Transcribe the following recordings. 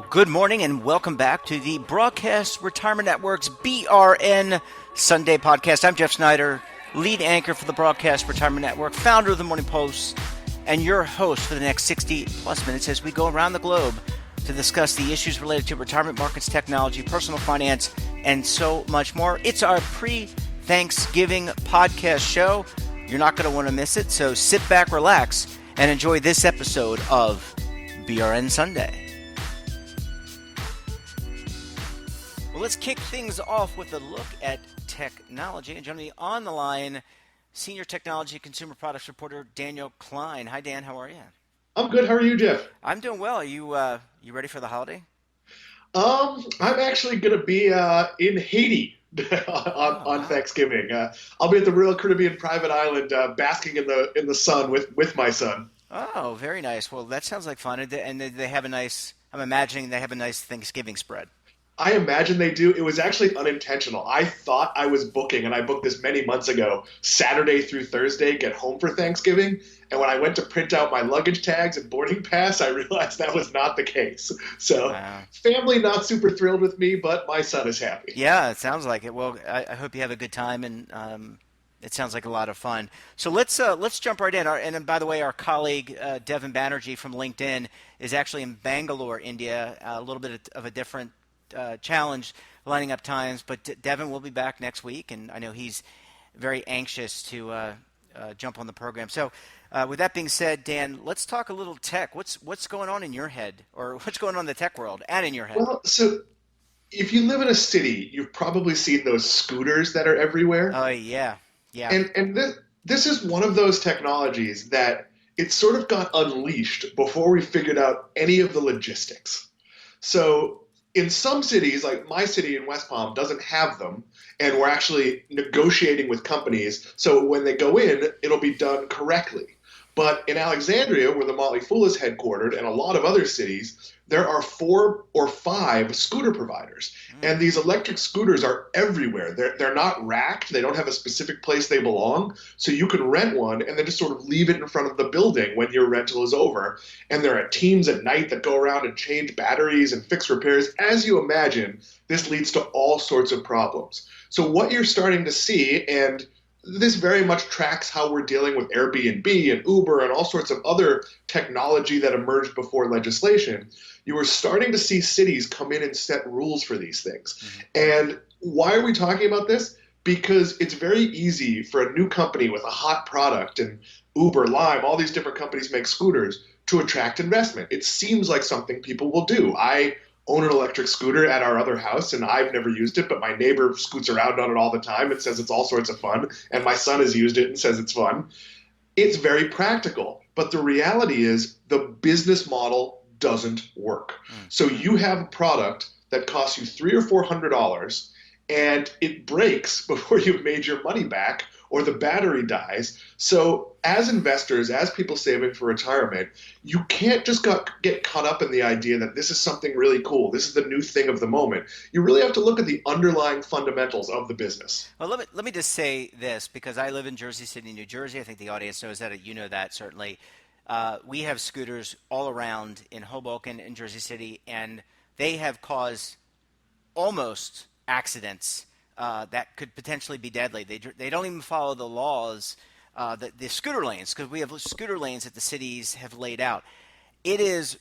Good morning and welcome back to the Broadcast Retirement Network's BRN Sunday podcast. I'm Jeff Snyder, lead anchor for the Broadcast Retirement Network, founder of the Morning Post, and your host for the next 60 plus minutes as we go around the globe to discuss the issues related to retirement markets, technology, personal finance, and so much more. It's our pre-Thanksgiving podcast show. You're not going to want to miss it, so sit back, relax, and enjoy this episode of BRN Sunday. Well, let's kick things off with a look at technology. And joining me on the line, Senior Technology Consumer Products Reporter Daniel Klein. Hi, Dan. How are you? I'm good. How are you, Jeff? I'm doing well. Are you ready for the holiday? I'm actually going to be in Haiti on, Oh, on wow. Thanksgiving. I'll be at the Royal Caribbean private island, basking in the sun with my son. Oh, very nice. Well, that sounds like fun. And they have a nice, I'm imagining they have a nice Thanksgiving spread. I imagine they do. It was actually unintentional. I thought I was booking, and I booked this many months ago, Saturday through Thursday, get home for Thanksgiving. And when I went to print out my luggage tags and boarding pass, I realized that was not the case. So, Wow. family not super thrilled with me, but my son is happy. Yeah, it sounds like it. Well, I hope you have a good time, and it sounds like a lot of fun. So let's jump right in. And by the way, our colleague Devin Banerjee from LinkedIn is actually in Bangalore, India. A little bit of a different challenge lining up times, but Devin will be back next week, and I know he's very anxious to jump on the program. So, with that being said, Dan, let's talk a little tech. What's going on in your head, or what's going on in the tech world and in your head? Well, so if you live in a city, you've probably seen those scooters that are everywhere. Oh yeah, yeah. And this is one of those technologies that it sort of got unleashed before we figured out any of the logistics. So in some cities, like my city in West Palm, doesn't have them, and we're actually negotiating with companies. So when they go in, it'll be done correctly. But in Alexandria, where the Motley Fool is headquartered, and a lot of other cities, there are 4 or 5 scooter providers. Mm. And these electric scooters are everywhere. They're not racked, they don't have a specific place they belong. So you can rent one and then just sort of leave it in front of the building when your rental is over. And there are teams at night that go around and change batteries and fix repairs. As you imagine, this leads to all sorts of problems. So what you're starting to see, and this very much tracks how we're dealing with Airbnb and Uber and all sorts of other technology that emerged before legislation. You are starting to see cities come in and set rules for these things. Mhm. And why are we talking about this? Because it's very easy for a new company with a hot product, and Uber, Lime, all these different companies make scooters, to attract investment. It seems like something people will do. I own an electric scooter at our other house, and I've never used it, but my neighbor scoots around on it all the time and says it's all sorts of fun, and my son has used it and says it's fun. It's very practical, but the reality is the business model doesn't work. Mm. So you have a product that costs you $300 or $400, and it breaks before you've made your money back, or the battery dies. So as investors, as people saving for retirement, you can't just get caught up in the idea that this is something really cool. This is the new thing of the moment. You really have to look at the underlying fundamentals of the business. Well, let me just say this because I live in Jersey City, New Jersey. I think the audience knows that. You know that certainly. We have scooters all around in Hoboken and Jersey City, and they have caused almost accidents that could potentially be deadly. They don't even follow the laws, the scooter lanes, because we have scooter lanes that the cities have laid out. It is,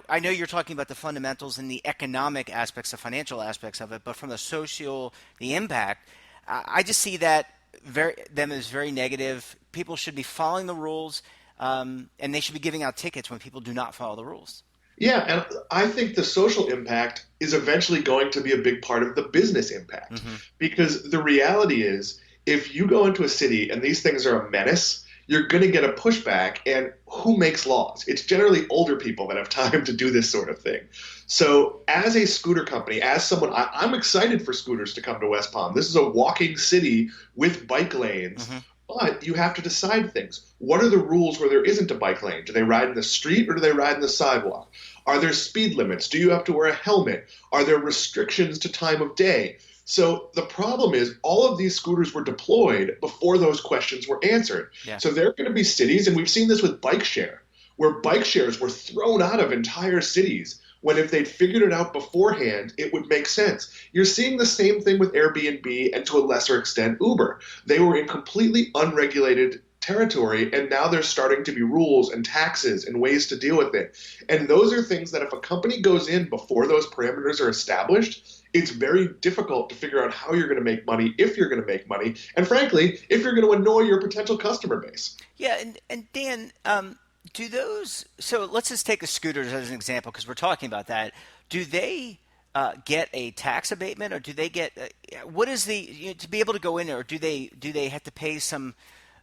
I know you're talking about the fundamentals and the economic aspects, the financial aspects of it, but from the social, the impact, I just see that them as very negative. People should be following the rules, and they should be giving out tickets when people do not follow the rules. Yeah, and I think the social impact is eventually going to be a big part of the business impact. Hmm. Because the reality is, if you go into a city and these things are a menace, you're going to get a pushback. And who makes laws? It's generally older people that have time to do this sort of thing. So, as a scooter company, as someone, I'm excited for scooters to come to West Palm. This is a walking city with bike lanes. Hmm. But you have to decide things. What are the rules where there isn't a bike lane? Do they ride in the street or do they ride in the sidewalk? Are there speed limits? Do you have to wear a helmet? Are there restrictions to time of day? So the problem is all of these scooters were deployed before those questions were answered. Yeah. So there are going to be cities, and we've seen this with bike share, where bike shares were thrown out of entire cities when if they'd figured it out beforehand, it would make sense. You're seeing the same thing with Airbnb and to a lesser extent Uber. They were in completely unregulated territory, and now there's starting to be rules and taxes and ways to deal with it. And those are things that if a company goes in before those parameters are established, it's very difficult to figure out how you're going to make money, if you're going to make money, and frankly, if you're going to annoy your potential customer base. Yeah, and Dan, do those? So let's just take the scooters as an example because we're talking about that. Do they get a tax abatement, or do they get what is the to be able to go in there? Or do they have to pay some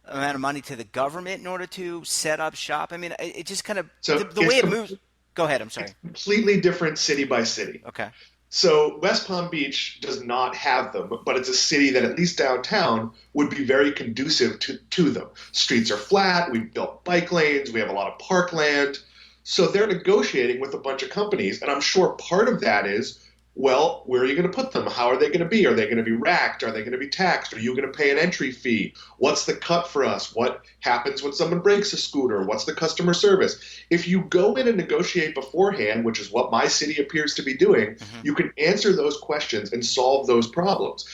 amount of money to the government in order to set up shop? I mean, it just kind of So the way it moves. Go ahead. I'm sorry. it's completely different city by city. Okay. So West Palm Beach does not have them, but it's a city that at least downtown would be very conducive to them. Streets are flat, we've built bike lanes, we have a lot of parkland. So they're negotiating with a bunch of companies, and I'm sure part of that is, well, where are you going to put them? How are they going to be? Are they going to be racked? Are they going to be taxed? Are you going to pay an entry fee? What's the cut for us? What happens when someone breaks a scooter? What's the customer service? If you go in and negotiate beforehand, which is what my city appears to be doing, Hmm. you can answer those questions and solve those problems.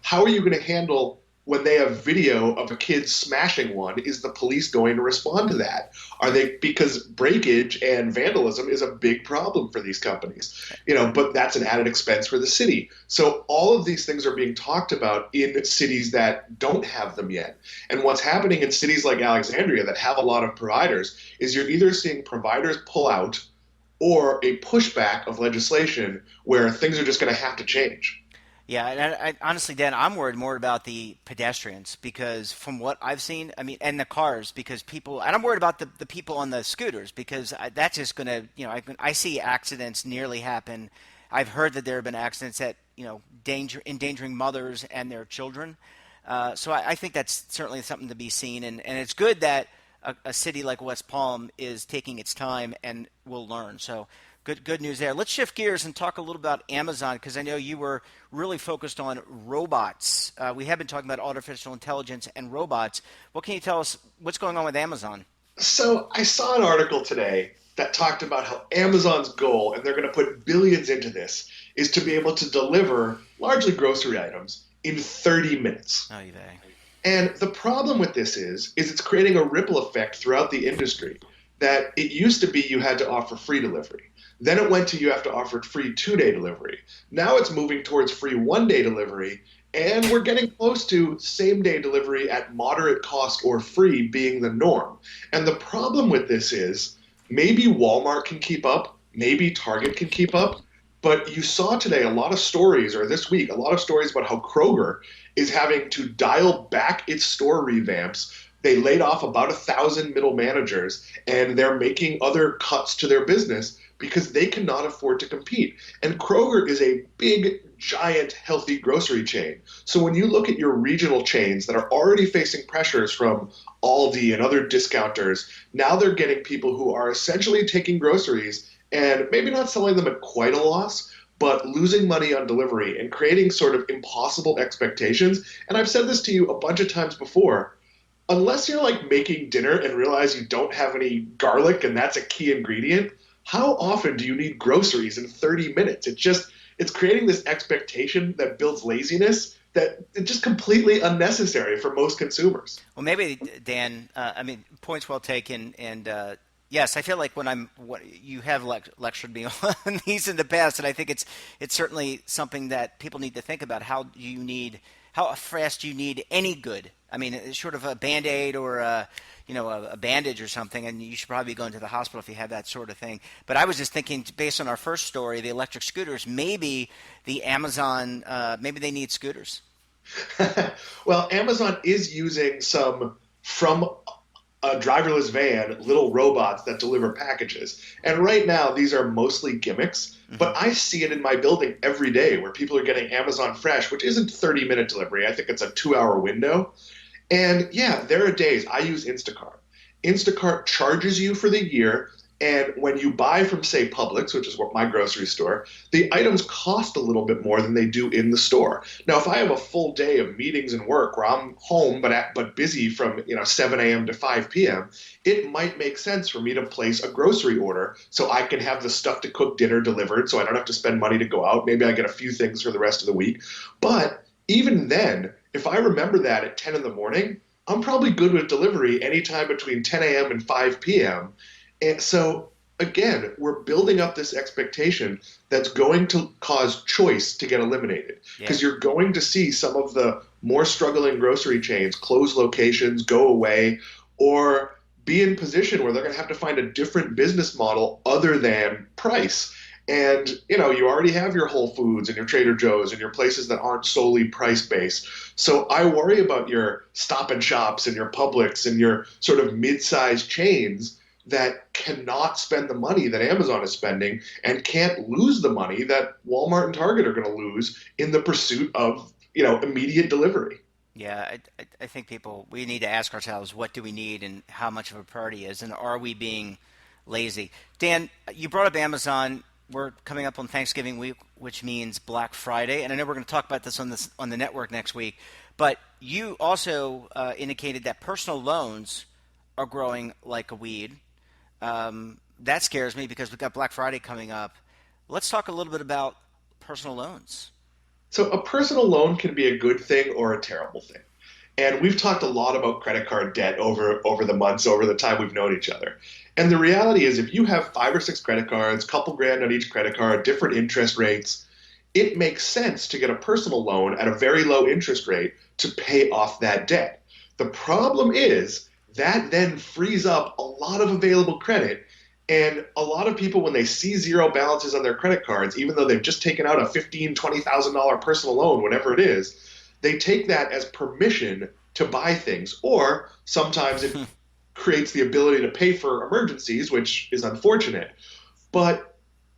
How are you going to handle when they have video of a kid smashing one? Is the police going to respond to that? Are they, because breakage and vandalism is a big problem for these companies, but that's an added expense for the city. So all of these things are being talked about in cities that don't have them yet. And what's happening in cities like Alexandria that have a lot of providers is you're either seeing providers pull out or a pushback of legislation where things are just going to have to change. Yeah, and honestly, Dan, I'm worried more about the pedestrians because from what I've seen, I mean, and the cars because people, and I'm worried about the people on the scooters because that's just going to, I see accidents nearly happen. I've heard that there have been accidents that, endangering mothers and their children. So I think that's certainly something to be seen, and it's good that a city like West Palm is taking its time and will learn. So good news there. Let's shift gears and talk a little about Amazon because I know you were really focused on robots. We have been talking about artificial intelligence and robots. What can you tell us? What's going on with Amazon? So I saw an article today that talked about how Amazon's goal, and they're going to put billions into this, is to be able to deliver largely grocery items in 30 minutes. Oh, you may. And the problem with this is it's creating a ripple effect throughout the industry that it used to be you had to offer free delivery. Then it went to you have to offer free 2-day delivery. Now it's moving towards free 1-day delivery, and we're getting close to same-day delivery at moderate cost or free being the norm. And the problem with this is maybe Walmart can keep up, maybe Target can keep up, but you saw today a lot of stories, or this week, a lot of stories about how Kroger is having to dial back its store revamps. They laid off about 1,000 middle managers, and they're making other cuts to their business because they cannot afford to compete. And Kroger is a big, giant, healthy grocery chain. So when you look at your regional chains that are already facing pressures from Aldi and other discounters, now they're getting people who are essentially taking groceries and maybe not selling them at quite a loss, but losing money on delivery and creating sort of impossible expectations. And I've said this to you a bunch of times before. Unless you're like making dinner and realize you don't have any garlic and that's a key ingredient, how often do you need groceries in 30 minutes? It's creating this expectation that builds laziness that it's just completely unnecessary for most consumers. Well, maybe Dan. I mean, points well taken. And yes, I feel like you have lectured me on these in the past, and I think it's certainly something that people need to think about. How fast you need any good. I mean, it's sort of a Band-Aid or a bandage or something, and you should probably be going to the hospital if you have that sort of thing. But I was just thinking, based on our first story, the electric scooters, maybe the Amazon, maybe they need scooters. Well, Amazon is using some from a driverless van, little robots that deliver packages. And right now, these are mostly gimmicks, Hmm. but I see it in my building every day where people are getting Amazon Fresh, which isn't 30-minute delivery. I think it's a 2-hour window. And yeah, there are days I use Instacart. Instacart charges you for the year And when you buy from, say, Publix, which is what my grocery store, the items cost a little bit more than they do in the store. Now, if I have a full day of meetings and work where I'm home but busy from 7 a.m. to 5 p.m., it might make sense for me to place a grocery order so I can have the stuff to cook dinner delivered, so I don't have to spend money to go out. Maybe I get a few things for the rest of the week. But even then, if I remember that at 10 in the morning, I'm probably good with delivery anytime between 10 a.m. and 5 p.m. And so, again, we're building up this expectation that's going to cause choice to get eliminated Yeah. because you're going to see some of the more struggling grocery chains close locations, go away, or be in position where they're going to have to find a different business model other than price. And you already have your Whole Foods and your Trader Joe's and your places that aren't solely price based. So I worry about your Stop and Shops and your Publix and your sort of mid-sized chains that cannot spend the money that Amazon is spending and can't lose the money that Walmart and Target are going to lose in the pursuit of, immediate delivery. Yeah, I think we need to ask ourselves, what do we need and how much of a priority is, and are we being lazy? Dan, you brought up Amazon. We're coming up on Thanksgiving week, which means Black Friday, and I know we're going to talk about this on the network next week. But you also indicated that personal loans are growing like a weed. That scares me because we've got Black Friday coming up. Let's talk a little bit about personal loans. So a personal loan can be a good thing or a terrible thing. And we've talked a lot about credit card debt over the months, over the time we've known each other. And the reality is if you have 5 or 6 credit cards, couple grand on each credit card, different interest rates, it makes sense to get a personal loan at a very low interest rate to pay off that debt. The problem is that then frees up a lot of available credit. And a lot of people, when they see zero balances on their credit cards, even though they've just taken out a $15,000, $20,000 personal loan, whatever it is, they take that as permission to buy things. Or sometimes it creates the ability to pay for emergencies, which is unfortunate. But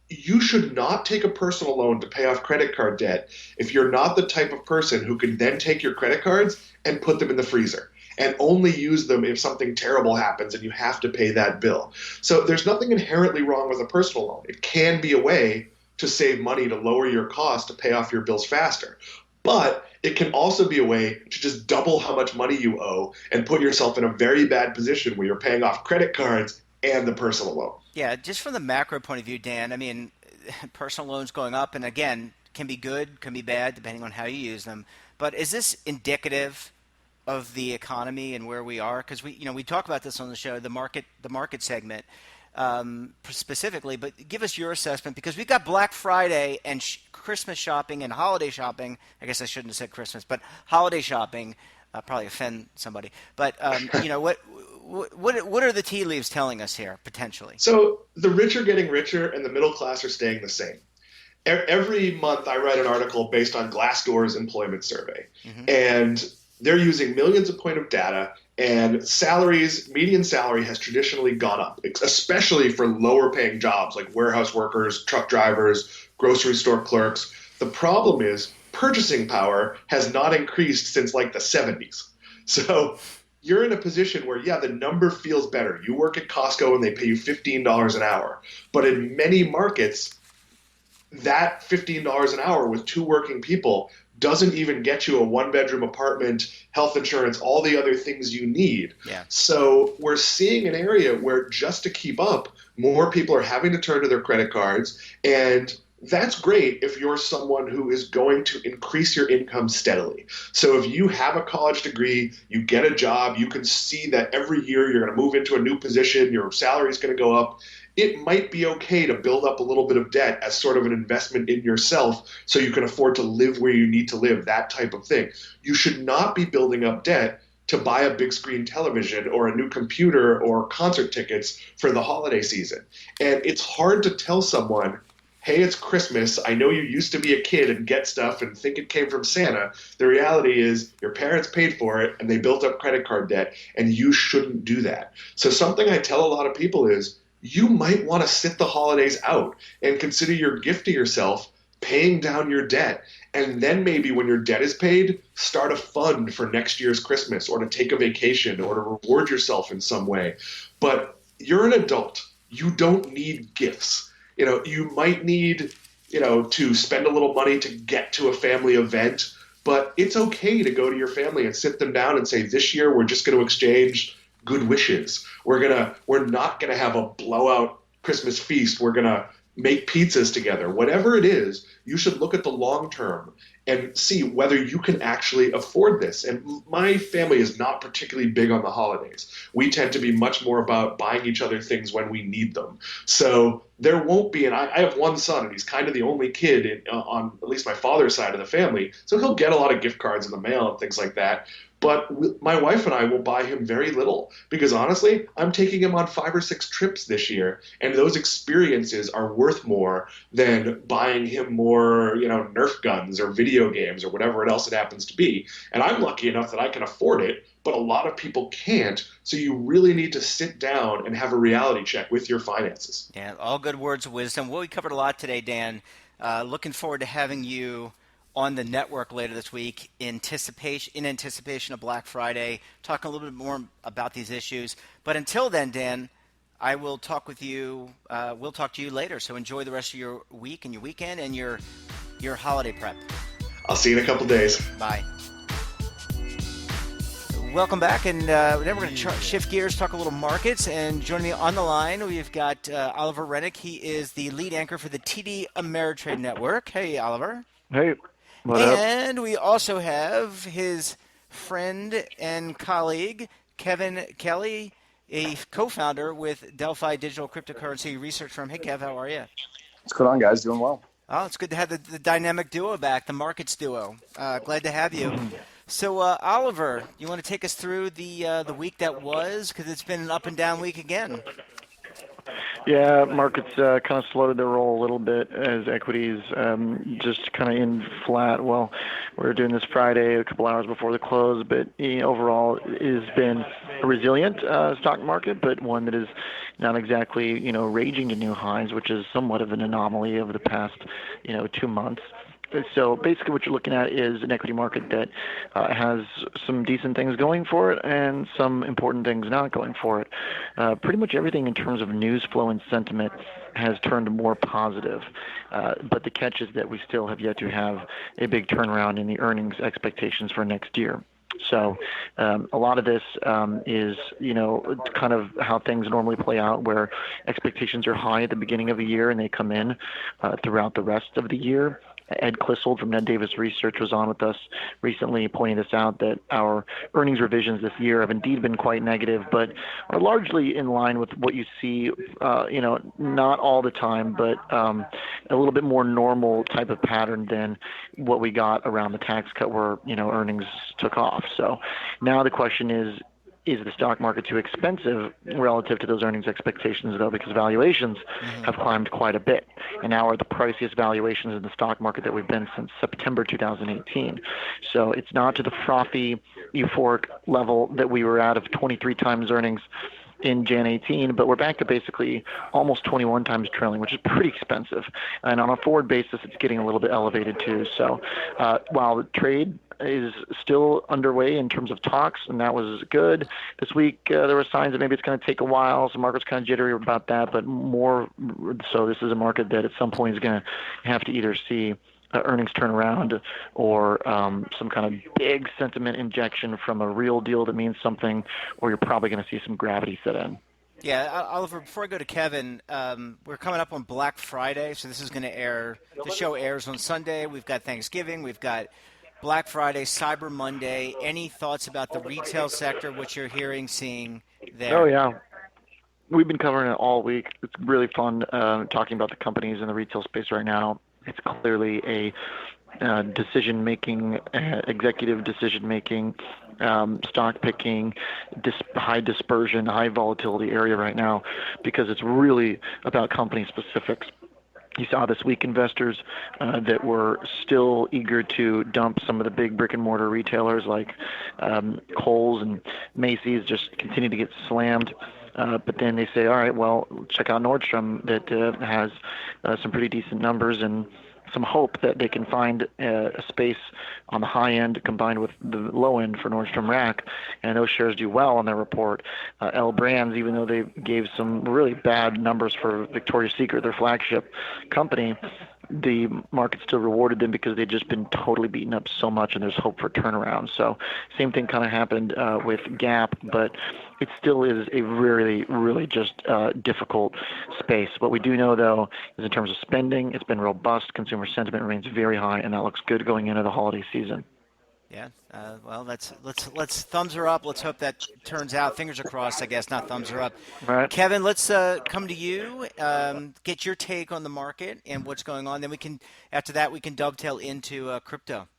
you should not take a personal loan to pay off credit card debt if you're not the type of person who can then take your credit cards and put them in the freezer and only use them if something terrible happens and you have to pay that bill. So there's nothing inherently wrong with a personal loan. It can be a way to save money to lower your cost to pay off your bills faster. But it can also be a way to just double how much money you owe and put yourself in a very bad position where you're paying off credit cards and the personal loan. Yeah, just from the macro point of view, Dan, I mean, personal loans going up, and again, can be good, can be bad, depending on how you use them. But is this indicative of the economy and where we are? Because we talk about this on the show, the market segment specifically. But give us your assessment because we've got Black Friday and Christmas shopping and holiday shopping. I guess I shouldn't have said Christmas, but holiday shopping. Probably offend somebody. But what are the tea leaves telling us here potentially? So the rich are getting richer and the middle class are staying the same. Every month I write an article based on Glassdoor's employment survey. Hmm. And they're using millions of point of data and median salary has traditionally gone up, especially for lower paying jobs like warehouse workers, truck drivers, grocery store clerks. The problem is purchasing power has not increased since like the 70s. So you're in a position where, yeah, the number feels better. You work at Costco and they pay you $15 an hour. But in many markets, that $15 an hour with 2 working people doesn't even get you a 1 bedroom apartment, health insurance, all the other things you need. Yeah. So we're seeing an area where just to keep up, more people are having to turn to their credit cards. And that's great if you're someone who is going to increase your income steadily. So if you have a college degree, you get a job, you can see that every year you're going to move into a new position, your salary is going to go up. It might be okay to build up a little bit of debt as sort of an investment in yourself so you can afford to live where you need to live, that type of thing. You should not be building up debt to buy a big screen television or a new computer or concert tickets for the holiday season. And it's hard to tell someone, hey, it's Christmas. I know you used to be a kid and get stuff and think it came from Santa. The reality is your parents paid for it and they built up credit card debt, and you shouldn't do that. So something I tell a lot of people is you might want to sit the holidays out and consider your gift to yourself paying down your debt. And then maybe when your debt is paid, start a fund for next year's Christmas or to take a vacation or to reward yourself in some way. But you're an adult. you don't need gifts. You might need, to spend a little money to get to a family event, but it's okay to go to your family and sit them down and say, this year we're just going to exchange good wishes. We're not going to have a blowout Christmas feast. We're going to make pizzas together. Whatever it is, you should look at the long term and see whether you can actually afford this. And my family is not particularly big on the holidays. We tend to be much more about buying each other things when we need them. So there won't be, and I have one son, and he's kind of the only kid on at least my father's side of the family. So he'll get a lot of gift cards in the mail and things like that. But my wife and I will buy him very little because honestly, I'm taking him on 5 or 6 trips this year, and those experiences are worth more than buying him more, Nerf guns or video games or whatever else it happens to be. And I'm lucky enough that I can afford it, but a lot of people can't. So you really need to sit down and have a reality check with your finances. Yeah, all good words of wisdom. Well, we covered a lot today, Dan. Looking forward to having you on the network later this week in anticipation of Black Friday, talking a little bit more about these issues. But until then, Dan, I will talk with you. We'll talk to you later. So enjoy the rest of your week and your weekend and your holiday prep. I'll see you in a couple days. Bye. Welcome back, and then we're going to shift gears, talk a little markets, and joining me on the line, we've got Oliver Rennick. He is the lead anchor for the TD Ameritrade Network. Hey, Oliver. Hey, what up? And we also have his friend and colleague, Kevin Kelly, a co-founder with Delphi Digital Cryptocurrency Research Firm. Hey, Kev, how are you? What's going on, guys? Doing well. Oh, it's good to have the dynamic duo back, the markets duo. Glad to have you. So, Oliver, you want to take us through the week that was? Because it's been an up and down week again. Yeah, markets kind of slowed their roll a little bit as equities just kind of in flat. Well, we're doing this Friday, a couple hours before the close, but overall it has been a resilient stock market, but one that is not exactly raging to new highs, which is somewhat of an anomaly over the past 2 months. So basically what you're looking at is an equity market that has some decent things going for it and some important things not going for it. Pretty much everything in terms of news flow and sentiment has turned more positive. But the catch is that we still have yet to have a big turnaround in the earnings expectations for next year. So a lot of this is, kind of how things normally play out, where expectations are high at the beginning of the year and they come in throughout the rest of the year. Ed Clissold from Ned Davis Research was on with us recently pointing this out, that our earnings revisions this year have indeed been quite negative, but are largely in line with what you see, not all the time, but a little bit more normal type of pattern than what we got around the tax cut where, earnings took off. So now the question is the stock market too expensive relative to those earnings expectations, though, because valuations have climbed quite a bit and now are the priciest valuations in the stock market that we've been since September 2018. So it's not to the frothy, euphoric level that we were at of 23 times earnings in Jan 18, but we're back to basically almost 21 times trailing, which is pretty expensive. And on a forward basis, it's getting a little bit elevated too. So while the trade is still underway in terms of talks, and that was good. This week, there were signs that maybe it's going to take a while. So the market's kind of jittery about that, but more so this is a market that at some point is going to have to either see earnings turn around or some kind of big sentiment injection from a real deal that means something, or you're probably going to see some gravity set in. Yeah, Oliver, before I go to Kevin, we're coming up on Black Friday, so this is going to air, the show airs on Sunday. We've got Thanksgiving, we've got Black Friday, Cyber Monday. Any thoughts about the retail sector, what you're hearing, seeing there? Oh, yeah. We've been covering it all week. It's really fun talking about the companies in the retail space right now. It's clearly a decision-making, executive decision-making, stock picking, high dispersion, high volatility area right now, because it's really about company specifics. You saw this week investors that were still eager to dump some of the big brick and mortar retailers like Kohl's and Macy's just continue to get slammed. But then they say, all right, well, check out Nordstrom that has some pretty decent numbers and some hope that they can find a space on the high end combined with the low end for Nordstrom Rack, and those shares do well on their report. L Brands, even though they gave some really bad numbers for Victoria's Secret, their flagship company, the market still rewarded them because they'd just been totally beaten up so much, and there's hope for turnaround. So same thing kind of happened with Gap, but it still is a really, really just difficult space. What we do know, though, is in terms of spending, it's been robust. Consumer sentiment remains very high, and that looks good going into the holiday season. Yeah. Well, let's thumbs her up. Let's hope that turns out. Fingers are crossed, I guess, not thumbs her up. Right. Kevin, let's come to you. Get your take on the market and what's going on. Then after that, we can dovetail into crypto.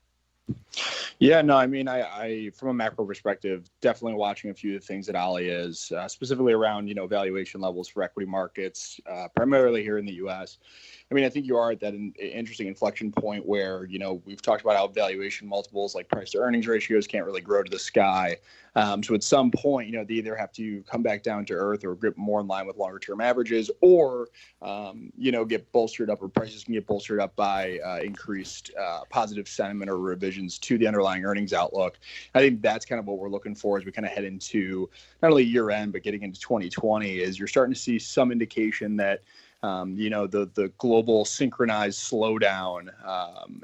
Yeah, no, I mean, I from a macro perspective, definitely watching a few of the things that Ali is, specifically around, valuation levels for equity markets, primarily here in the U.S. I mean, I think you are at that interesting inflection point where, we've talked about how valuation multiples like price to earnings ratios can't really grow to the sky. So at some point, they either have to come back down to earth or get more in line with longer term averages, or, get bolstered up, or prices can get bolstered up by increased positive sentiment or revisions to the underlying earnings outlook. I think that's kind of what we're looking for as we kind of head into not only year end, but getting into 2020, is you're starting to see some indication that the global synchronized slowdown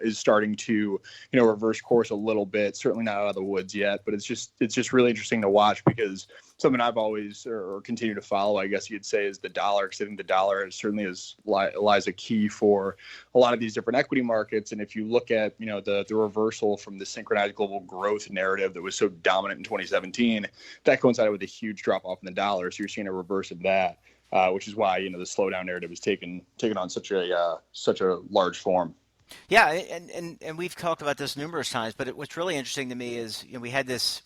is starting to, reverse course a little bit. Certainly not out of the woods yet, but it's just really interesting to watch, because something I've always or continue to follow, I guess you'd say, is the dollar, because I think the dollar certainly lies a key for a lot of these different equity markets. And if you look at, the reversal from the synchronized global growth narrative that was so dominant in 2017, that coincided with a huge drop off in the dollar. So you're seeing a reverse of that. Which is why the slowdown narrative is taken on such a large form. Yeah, and we've talked about this numerous times, but what's really interesting to me is we had this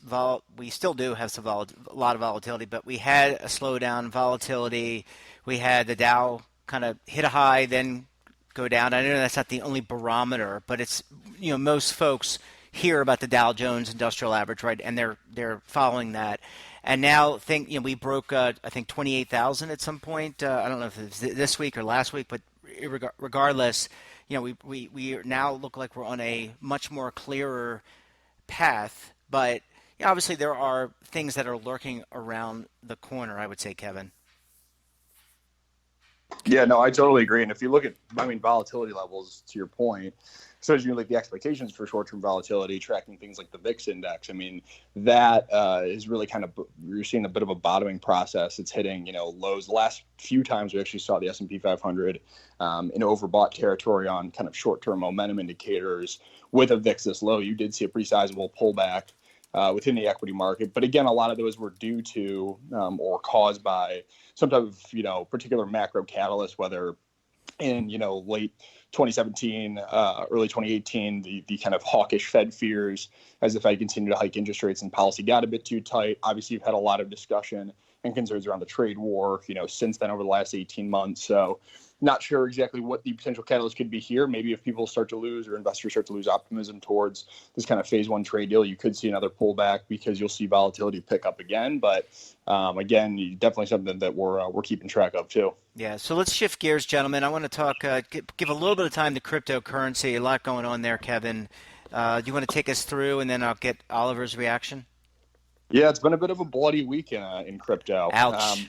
we still do have a lot of volatility, but we had a slowdown volatility. We had the Dow kind of hit a high, then go down. I know that's not the only barometer, but it's most folks hear about the Dow Jones Industrial Average, right, and they're following that. And now we broke I think 28,000 at some point. I don't know if it's this week or last week, but regardless, we now look like we're on a much more clearer path. But obviously there are things that are lurking around the corner, I would say, Kevin. Yeah, no, I totally agree. And if you look at, volatility levels, to your point, so as you look at the expectations for short-term volatility, tracking things like the VIX index, that is really you're seeing a bit of a bottoming process. It's hitting, lows. The last few times we actually saw the S&P 500 in overbought territory on kind of short-term momentum indicators with a VIX this low. You did see a pretty sizable pullback within the equity market. But again, a lot of those were due to or caused by some type of, particular macro catalyst, whether in, late 2017, early 2018, the kind of hawkish Fed fears as the Fed continued to hike interest rates and policy got a bit too tight. Obviously, you've had a lot of discussion and concerns around the trade war, since then over the last 18 months. So not sure exactly what the potential catalyst could be here. Maybe if people start to lose, or investors start to lose optimism towards this kind of phase one trade deal, you could see another pullback because you'll see volatility pick up again. But again, definitely something that we're keeping track of too. Yeah. So let's shift gears, gentlemen. I want to talk, give a little bit of time to cryptocurrency. A lot going on there, Kevin. Do you want to take us through, and then I'll get Oliver's reaction? Yeah, it's been a bit of a bloody week in crypto. Ouch.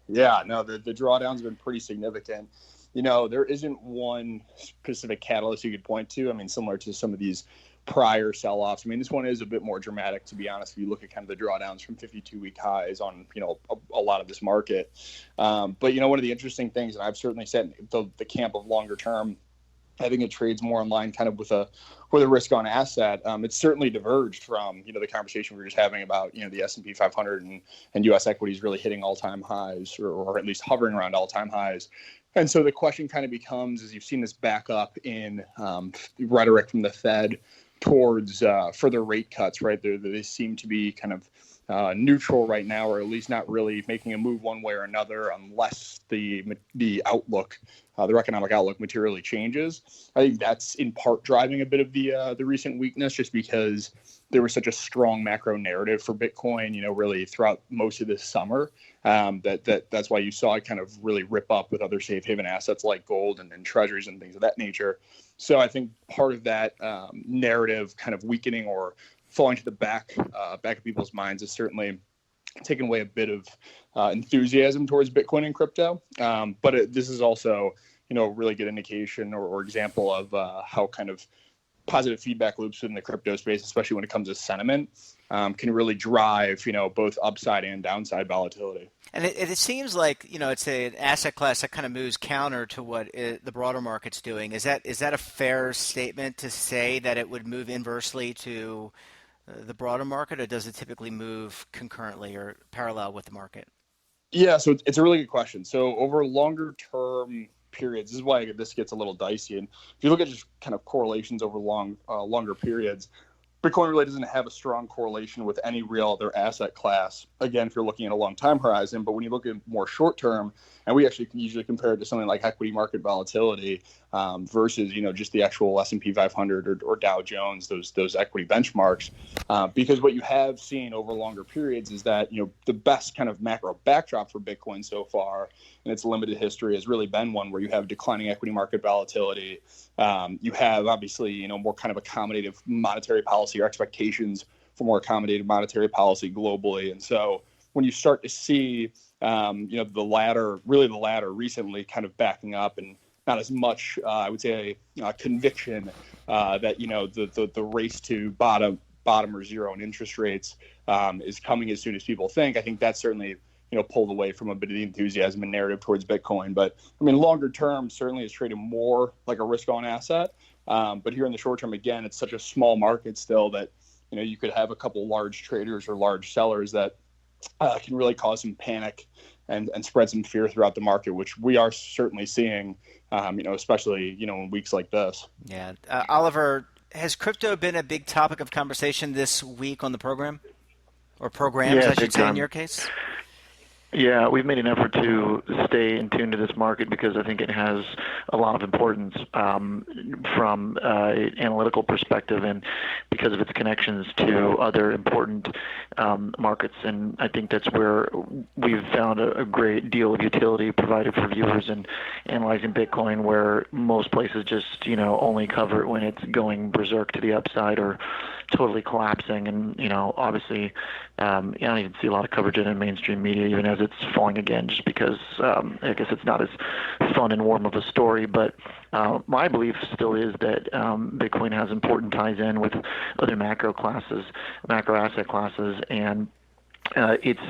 Yeah, no, the drawdowns have been pretty significant. There isn't one specific catalyst you could point to. Similar to some of these prior sell-offs. This one is a bit more dramatic, to be honest, if you look at kind of the drawdowns from 52-week highs on, a lot of this market. But, one of the interesting things, and I've certainly said the camp of longer term, I think it trades more in line kind of with a risk on asset. It's certainly diverged from, the conversation we were just having about, the S&P 500 and U.S. equities really hitting all-time highs, or at least hovering around all-time highs. And so the question kind of becomes, as you've seen this back up in rhetoric from the Fed towards further rate cuts, right? They seem to be kind of neutral right now, or at least not really making a move one way or another unless the outlook, their economic outlook materially changes. I think that's in part driving a bit of the recent weakness, just because there was such a strong macro narrative for Bitcoin, really throughout most of this summer. That's why you saw it kind of really rip up with other safe haven assets like gold and treasuries and things of that nature. So I think part of that narrative kind of weakening or falling to the back of people's minds is certainly taken away a bit of enthusiasm towards Bitcoin and crypto. But this is also, a really good indication or example of how kind of positive feedback loops within the crypto space, especially when it comes to sentiment, can really drive, both upside and downside volatility. And it seems like, it's an asset class that kind of moves counter to what the broader market's doing. Is that a fair statement to say that it would move inversely to the broader market, or does it typically move concurrently or parallel with the market? Yeah, so it's a really good question. So over longer term periods, this is why this gets a little dicey. And if you look at just kind of correlations over longer periods, Bitcoin really doesn't have a strong correlation with any real other asset class. Again, if you're looking at a long time horizon, but when you look at more short term, and we actually can usually compare it to something like equity market volatility versus just the actual S&P 500 or Dow Jones, those equity benchmarks, because what you have seen over longer periods is that the best kind of macro backdrop for Bitcoin so far in its limited history has really been one where you have declining equity market volatility. You have obviously more kind of accommodative monetary policy or expectations for more accommodative monetary policy globally, and so when you start to see the latter recently kind of backing up and not as much I would say conviction that the race to bottom or zero in interest rates is coming as soon as people think. I think that's certainly pulled away from a bit of the enthusiasm and narrative towards Bitcoin. But I mean, longer term certainly is traded more like a risk-on asset. But here in the short term, again, it's such a small market still that you could have a couple large traders or large sellers that can really cause some panic and spread some fear throughout the market, which we are certainly seeing, especially in weeks like this. Yeah, Oliver, has crypto been a big topic of conversation this week on the program, or programs, I should say, in your case? Yeah, we've made an effort to stay in tune to this market because I think it has a lot of importance from an analytical perspective and because of its connections to other important markets. And I think that's where we've found a great deal of utility provided for viewers in analyzing Bitcoin, where most places just, only cover it when it's going berserk to the upside or totally collapsing. And, obviously, I don't even see a lot of coverage in mainstream media, even as it's falling again, just because I guess it's not as fun and warm of a story. But my belief still is that Bitcoin has important ties in with other macro asset classes, and its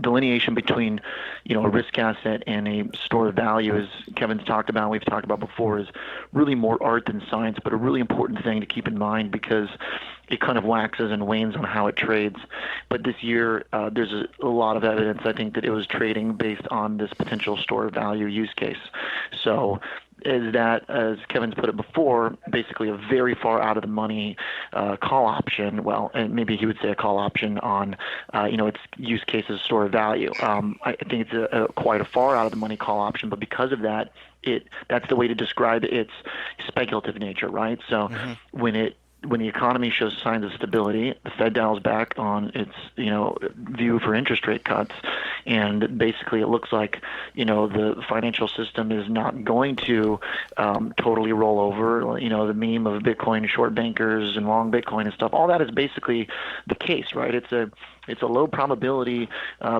delineation between, a risk asset and a store of value, as Kevin's talked about, we've talked about before, is really more art than science, but a really important thing to keep in mind because it kind of waxes and wanes on how it trades. But this year, there's a lot of evidence, I think, that it was trading based on this potential store of value use case. So is that, as Kevin's put it before, basically a very far out of the money call option. Well, and maybe he would say a call option on, its use case as store of value. I think it's quite a far out of the money call option, but because of that, that's the way to describe its speculative nature, right? So when the economy shows signs of stability, the Fed dials back on its, view for interest rate cuts, and basically it looks like, the financial system is not going to totally roll over. The meme of Bitcoin short bankers and long Bitcoin and stuff, all that is basically the case, right? It's a low probability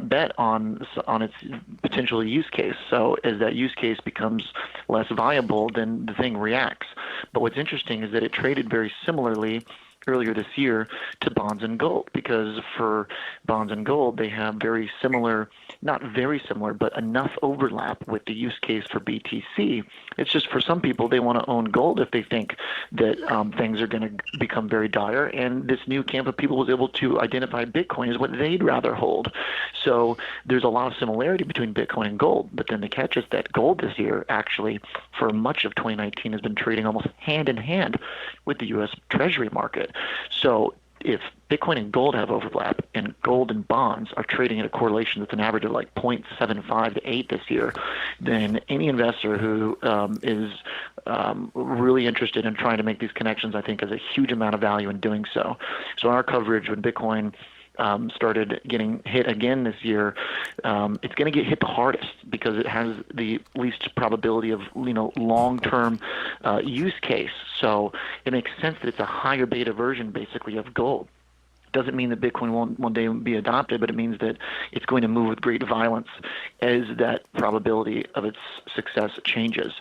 bet on its potential use case. So as that use case becomes less viable, then the thing reacts. But what's interesting is that it traded very similarly earlier this year to bonds and gold, because for bonds and gold, they have very similar, not very similar, but enough overlap with the use case for BTC. It's just for some people, they want to own gold if they think that things are going to become very dire. And this new camp of people was able to identify Bitcoin as what they'd rather hold. So there's a lot of similarity between Bitcoin and gold. But then the catch is that gold this year, actually, for much of 2019, has been trading almost hand in hand with the U.S. Treasury market. So if Bitcoin and gold have overlap, and gold and bonds are trading at a correlation that's an average of like 0.75 to 8 this year, then any investor who is really interested in trying to make these connections, I think, has a huge amount of value in doing so. So in our coverage, when Bitcoin started getting hit again this year, it's going to get hit the hardest because it has the least probability of long-term use case. So it makes sense that it's a higher beta version basically of gold. Doesn't mean that Bitcoin won't one day be adopted, but it means that it's going to move with great violence as that probability of its success changes.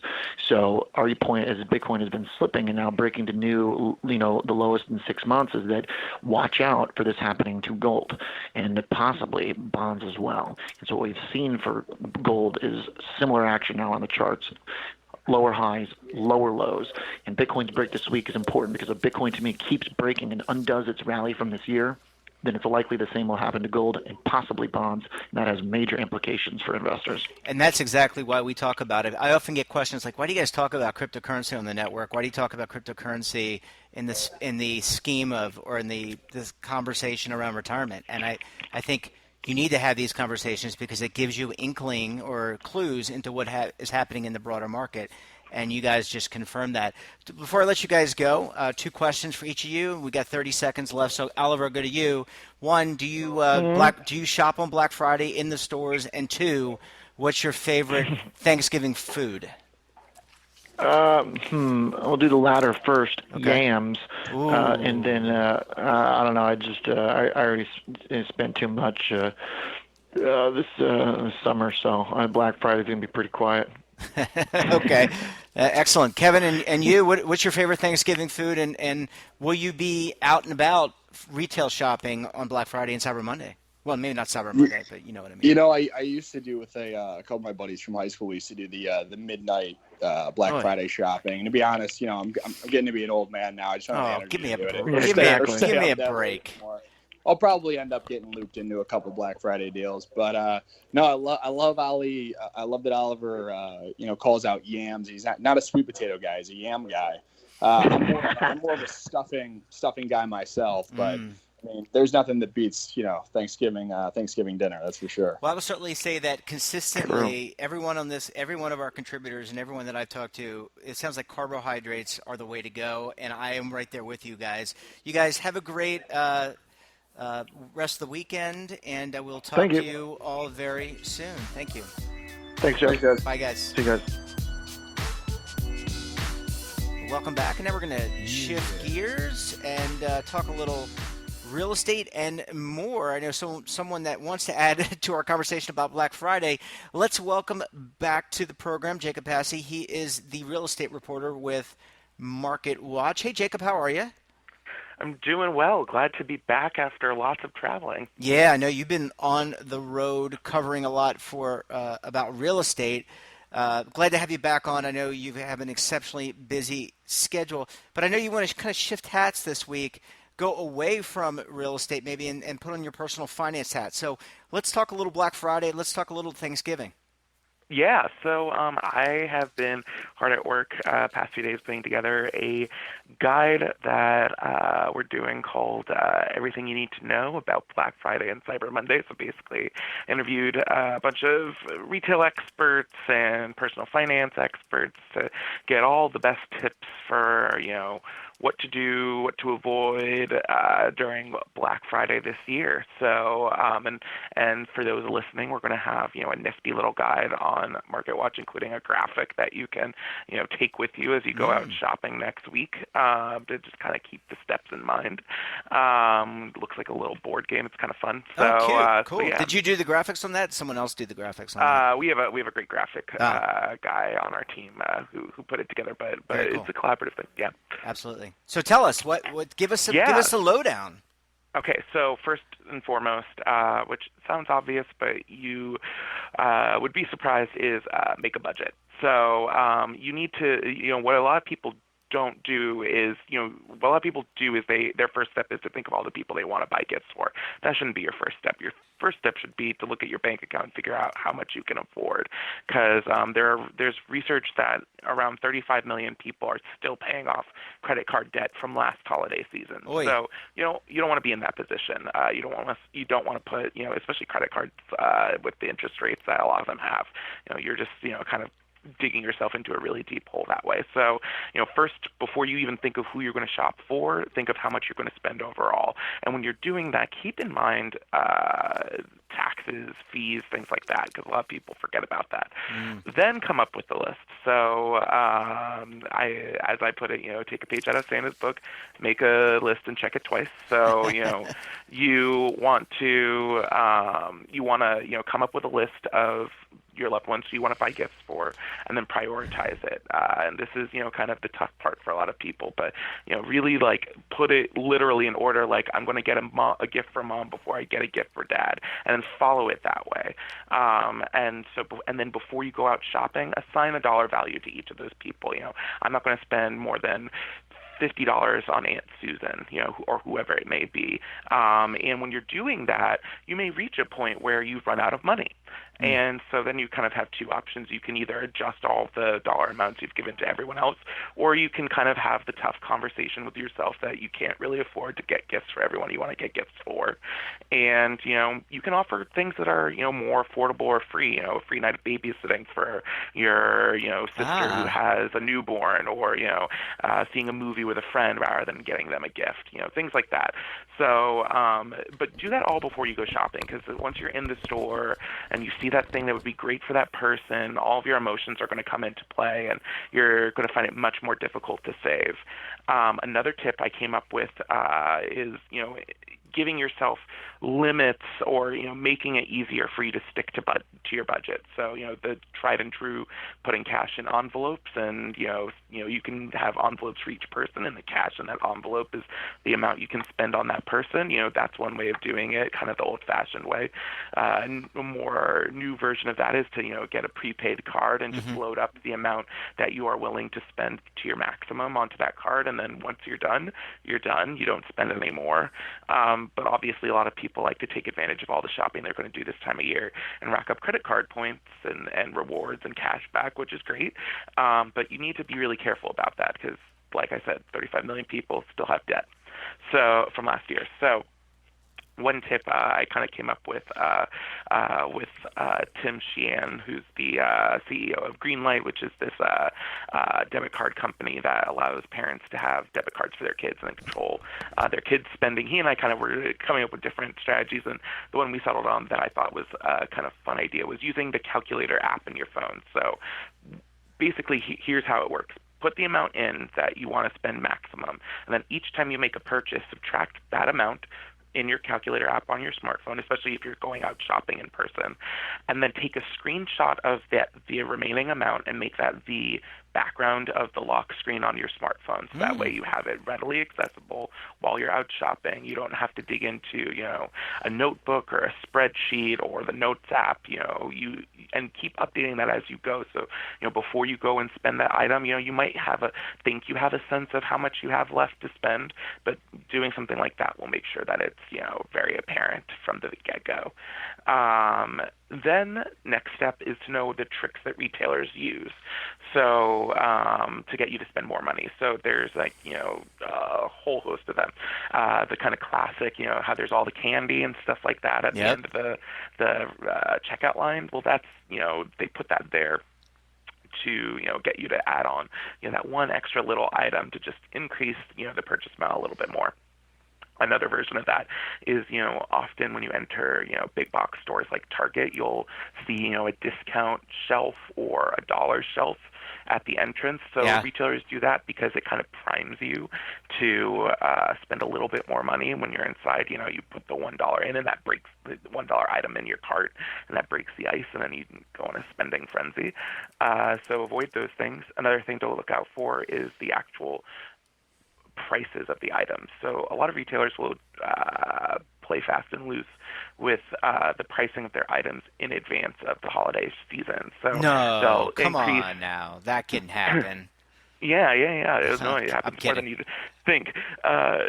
So our point, as Bitcoin has been slipping and now breaking to new, the lowest in 6 months, is that watch out for this happening to gold and possibly bonds as well. And so what we've seen for gold is similar action now on the charts. Lower highs, lower lows. And Bitcoin's break this week is important because if Bitcoin, to me, keeps breaking and undoes its rally from this year, then it's likely the same will happen to gold and possibly bonds, and that has major implications for investors. And that's exactly why we talk about it. I often get questions like, why do you guys talk about cryptocurrency on the network? Why do you talk about cryptocurrency in the scheme of, or in this conversation around retirement? And I think you need to have these conversations because it gives you inkling or clues into what is happening in the broader market. And you guys just confirmed that. Before I let you guys go, 2 questions for each of you. We got 30 seconds left. So Oliver, I'll go to you. 1, do you shop on Black Friday in the stores? And 2, what's your favorite Thanksgiving food? I'll do the latter first. Okay. Yams, and then I don't know. I already spent too much this summer, so Black Friday's gonna be pretty quiet. Okay, excellent. Kevin, and you, what's your favorite Thanksgiving food, and will you be out and about retail shopping on Black Friday and Cyber Monday? Well, maybe not Cyber Monday, but you know what I mean. I used to do with a couple of my buddies from high school. We used to do the midnight Black Friday shopping. And to be honest, I'm getting to be an old man now. I just don't have the energy give me a to do break. it. Give me a break. I'll probably end up getting looped into a couple Black Friday deals, but no, I love Ali. I love that Oliver, calls out yams. He's not a sweet potato guy; he's a yam guy. I'm more of a stuffing guy myself, but I mean, there's nothing that beats Thanksgiving dinner. That's for sure. Well, I will certainly say that consistently, every one of our contributors and everyone that I've talked to, it sounds like carbohydrates are the way to go, and I am right there with you guys. You guys have a great rest of the weekend, and I will talk to you all very soon. Thank you. Thanks, Jeff. Bye, guys. See you guys. Welcome back, and now we're going to shift gears and talk a little real estate and more. I know someone that wants to add to our conversation about Black Friday. Let's welcome back to the program Jacob Passy. He is the real estate reporter with Market Watch. Hey, Jacob, how are you? I'm doing well. Glad to be back after lots of traveling. Yeah, I know you've been on the road covering a lot for about real estate. Glad to have you back on. I know you have an exceptionally busy schedule, but I know you want to kind of shift hats this week, go away from real estate maybe and put on your personal finance hat. So let's talk a little Black Friday. Let's talk a little Thanksgiving. Yeah, so I have been hard at work past few days putting together a guide that we're doing called Everything You Need to Know About Black Friday and Cyber Monday. So basically interviewed a bunch of retail experts and personal finance experts to get all the best tips for, what to do, what to avoid during Black Friday this year. So, and for those listening, we're going to have, a nifty little guide on Market Watch, including a graphic that you can, take with you as you go out shopping next week to just kind of keep the steps in mind. Looks like a little board game. It's kind of fun. So, cool. So, yeah. Did you do the graphics on that? Someone else do the graphics on that? We have a great graphic guy on our team who put it together, but Very it's a collaborative thing. Yeah. Absolutely. So tell us what give us a lowdown. Okay, so first and foremost, which sounds obvious, but you would be surprised, is make a budget. So you need to, what a lot of people don't do is, what a lot of people do is their first step is to think of all the people they want to buy gifts for. That shouldn't be your first step. Your first step should be to look at your bank account and figure out how much you can afford, because there's research that around 35 million people are still paying off credit card debt from last holiday season. Oy. So you don't want to be in that position. You don't want to put, especially credit cards with the interest rates that a lot of them have. You're just kind of digging yourself into a really deep hole that way. So, first, before you even think of who you're going to shop for, think of how much you're going to spend overall. And when you're doing that, keep in mind taxes, fees, things like that, because a lot of people forget about that. Then come up with the list. So, as I put it, take a page out of Santa's book, make a list and check it twice. So, you want to come up with a list of your loved ones you want to buy gifts for, and then prioritize it. And this is, kind of the tough part for a lot of people, but, really put it literally in order, I'm going to get a gift for mom before I get a gift for dad, and then follow it that way. And then before you go out shopping, assign a dollar value to each of those people. I'm not going to spend more than $50 on Aunt Susan, or whoever it may be. And when you're doing that, you may reach a point where you've run out of money. And so then you kind of have two options. You can either adjust all the dollar amounts you've given to everyone else, or you can kind of have the tough conversation with yourself that you can't really afford to get gifts for everyone you want to get gifts for. And, you can offer things that are, more affordable or free, a free night of babysitting for your, sister who has a newborn, or, seeing a movie with a friend rather than getting them a gift, things like that. So, but do that all before you go shopping, because once you're in the store and you see that thing that would be great for that person, all of your emotions are going to come into play, and you're going to find it much more difficult to save. Another tip I came up with is, giving yourself limits, or making it easier for you to stick to your budget. So the tried and true, putting cash in envelopes, and you can have envelopes for each person, and the cash in that envelope is the amount you can spend on that person. That's one way of doing it, kind of the old-fashioned way. And a more new version of that is to get a prepaid card and just load up the amount that you are willing to spend to your maximum onto that card, and then once you're done. You don't spend any more. But obviously a lot of people like to take advantage of all the shopping they're going to do this time of year and rack up credit card points and rewards and cash back, which is great. But you need to be really careful about that, because, like I said, 35 million people still have debt from last year. So one tip I kind of came up with Tim Sheehan, who's the CEO of Greenlight, which is this debit card company that allows parents to have debit cards for their kids and then control their kids' spending. He and I kind of were coming up with different strategies, and the one we settled on that I thought was a kind of fun idea was using the calculator app in your phone. So basically, here's how it works. Put the amount in that you want to spend maximum, and then each time you make a purchase, subtract that amount in your calculator app on your smartphone, especially if you're going out shopping in person, and then take a screenshot of the remaining amount and make that the background of the lock screen on your smartphone. So that way you have it readily accessible while you're out shopping. You don't have to dig into, a notebook or a spreadsheet or the Notes app, and keep updating that as you go. So, before you go and spend that item, you might think you have a sense of how much you have left to spend, but doing something like that will make sure that it's, very apparent from the get-go. Then next step is to know the tricks that retailers use. So to get you to spend more money. So there's a whole host of them. The kind of classic, how there's all the candy and stuff like that at the end of the checkout line. Well, that's, they put that there to, get you to add on, that one extra little item to just increase, the purchase amount a little bit more. Another version of that is, often when you enter, big box stores like Target, you'll see, a discount shelf or a dollar shelf at the entrance. So retailers do that because it kind of primes you to spend a little bit more money when you're inside. You put the $1 in, and that breaks the $1 item in your cart, and that breaks the ice, and then you can go on a spending frenzy. So avoid those things. Another thing to look out for is the actual prices of the items. So a lot of retailers will play fast and loose with the pricing of their items in advance of the holiday season. So No, they'll come increase. on now. That can happen. No, it I'm happens more than kidding. you think. Uh,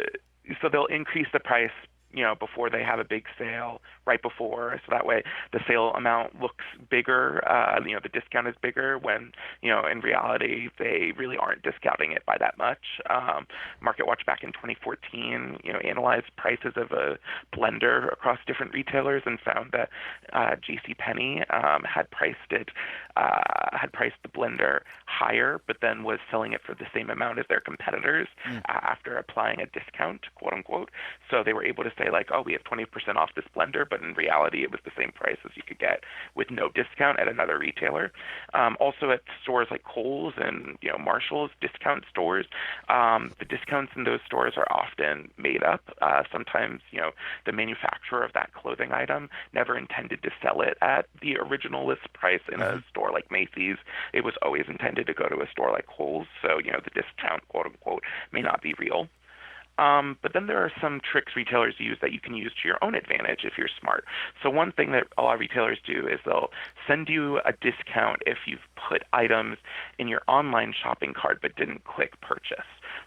so they'll increase the price, before they have a big sale, right before, so that way the sale amount looks bigger. The discount is bigger when, in reality they really aren't discounting it by that much. MarketWatch back in 2014, analyzed prices of a blender across different retailers and found that JCPenney had priced the blender higher, but then was selling it for the same amount as their competitors Mm. after applying a discount, quote unquote. So they were able to say like, oh, we have 20% off this blender, but in reality it was the same price as you could get with no discount at another retailer. Also at stores like Kohl's and Marshall's, discount stores, the discounts in those stores are often made up. Sometimes the manufacturer of that clothing item never intended to sell it at the original list price in a store like Macy's. It was always intended to go to a store like Kohl's, so the discount, quote unquote, may not be real. But then there are some tricks retailers use that you can use to your own advantage if you're smart. So one thing that a lot of retailers do is they'll send you a discount if you've put items in your online shopping cart but didn't click purchase.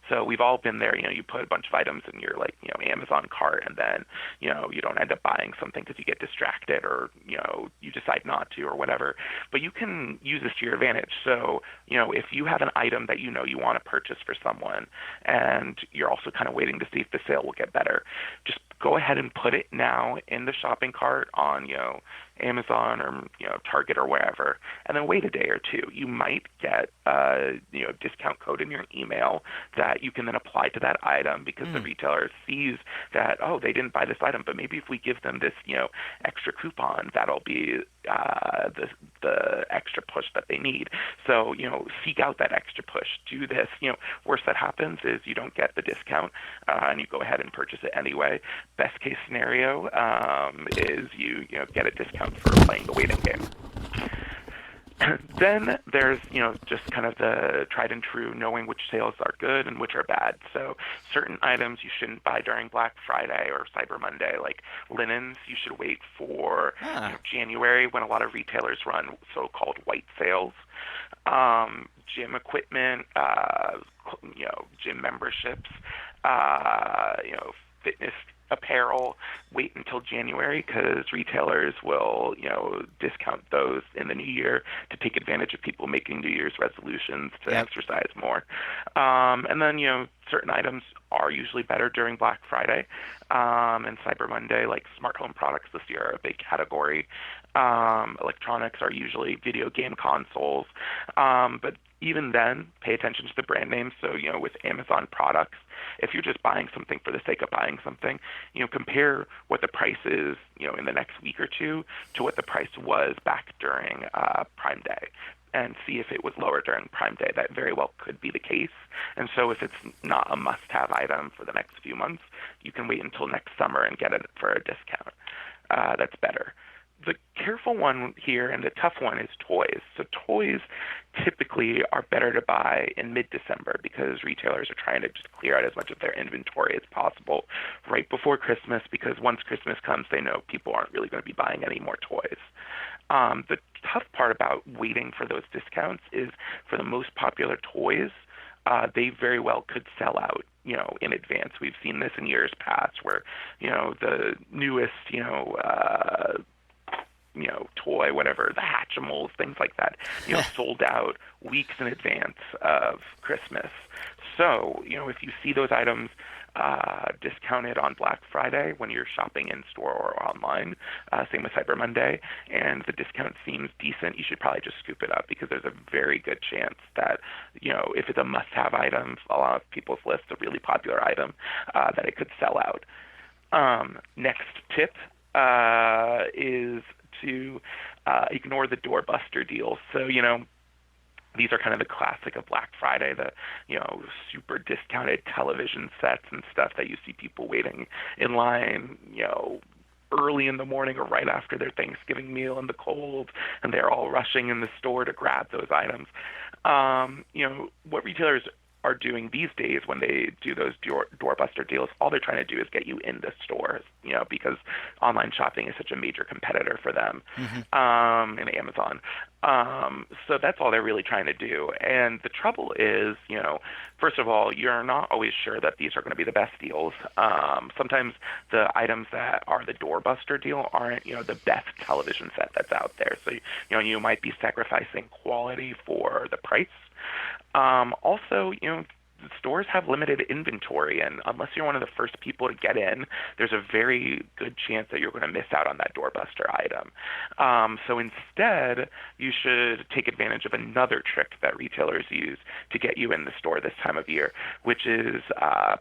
So we've all been there, you put a bunch of items in your Amazon cart, and then, you don't end up buying something because you get distracted, or, you decide not to, or whatever. But you can use this to your advantage. So, if you have an item that you want to purchase for someone, and you're also kind of waiting to see if the sale will get better, just go ahead and put it now in the shopping cart on, Amazon or Target or wherever, and then wait a day or two. You might get a discount code in your email that you can then apply to that item, because the retailer sees that, oh, they didn't buy this item, but maybe if we give them this extra coupon, that'll be the extra push that they need. So seek out that extra push. Do this. Worst that happens is you don't get the discount, and you go ahead and purchase it anyway. Best case scenario is you get a discount for playing the waiting game. Then there's, just kind of the tried and true knowing which sales are good and which are bad. So certain items you shouldn't buy during Black Friday or Cyber Monday, like linens. You should wait for January, when a lot of retailers run so-called white sales. Gym equipment, gym memberships, fitness apparel, wait until January, because retailers will, discount those in the new year to take advantage of people making New Year's resolutions to exercise more. And then, certain items are usually better during Black Friday and Cyber Monday, like smart home products this year are a big category. Electronics are usually video game consoles. But even then, pay attention to the brand names. So, with Amazon products, if you're just buying something for the sake of buying something, compare what the price is, in the next week or two to what the price was back during Prime Day, and see if it was lower during Prime Day. That very well could be the case. And so if it's not a must-have item for the next few months, you can wait until next summer and get it for a discount. That's better. The careful one here and the tough one is toys. So toys typically are better to buy in mid-December, because retailers are trying to just clear out as much of their inventory as possible right before Christmas, because once Christmas comes, they know people aren't really going to be buying any more toys. The tough part about waiting for those discounts is for the most popular toys, they very well could sell out, in advance. We've seen this in years past where, the newest, toy, whatever, the Hatchimals, things like that, sold out weeks in advance of Christmas. So, if you see those items discounted on Black Friday when you're shopping in store or online, same with Cyber Monday, and the discount seems decent, you should probably just scoop it up, because there's a very good chance that, if it's a must-have item, a lot of people's lists, a really popular item, that it could sell out. Next tip is to ignore the doorbuster deals. So, these are kind of the classic of Black Friday, the, super discounted television sets and stuff that you see people waiting in line, early in the morning or right after their Thanksgiving meal in the cold, and they're all rushing in the store to grab those items. What retailers are doing these days when they do those doorbuster deals, all they're trying to do is get you in the stores, because online shopping is such a major competitor for them, and Amazon. So that's all they're really trying to do. And the trouble is, first of all, you're not always sure that these are going to be the best deals. Sometimes the items that are the doorbuster deal aren't, the best television set that's out there. So, you might be sacrificing quality for the price. Also, stores have limited inventory, and unless you're one of the first people to get in, there's a very good chance that you're going to miss out on that doorbuster item. So instead, you should take advantage of another trick that retailers use to get you in the store this time of year, which is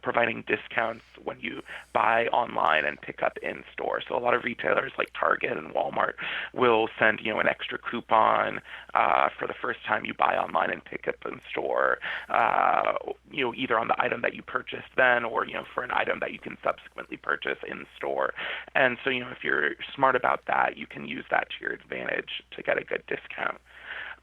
providing discounts when you buy online and pick up in store. So a lot of retailers like Target and Walmart will send an extra coupon for the first time you buy online and pick up in store. Either on the item that you purchased then or, for an item that you can subsequently purchase in store. And so, if you're smart about that, you can use that to your advantage to get a good discount.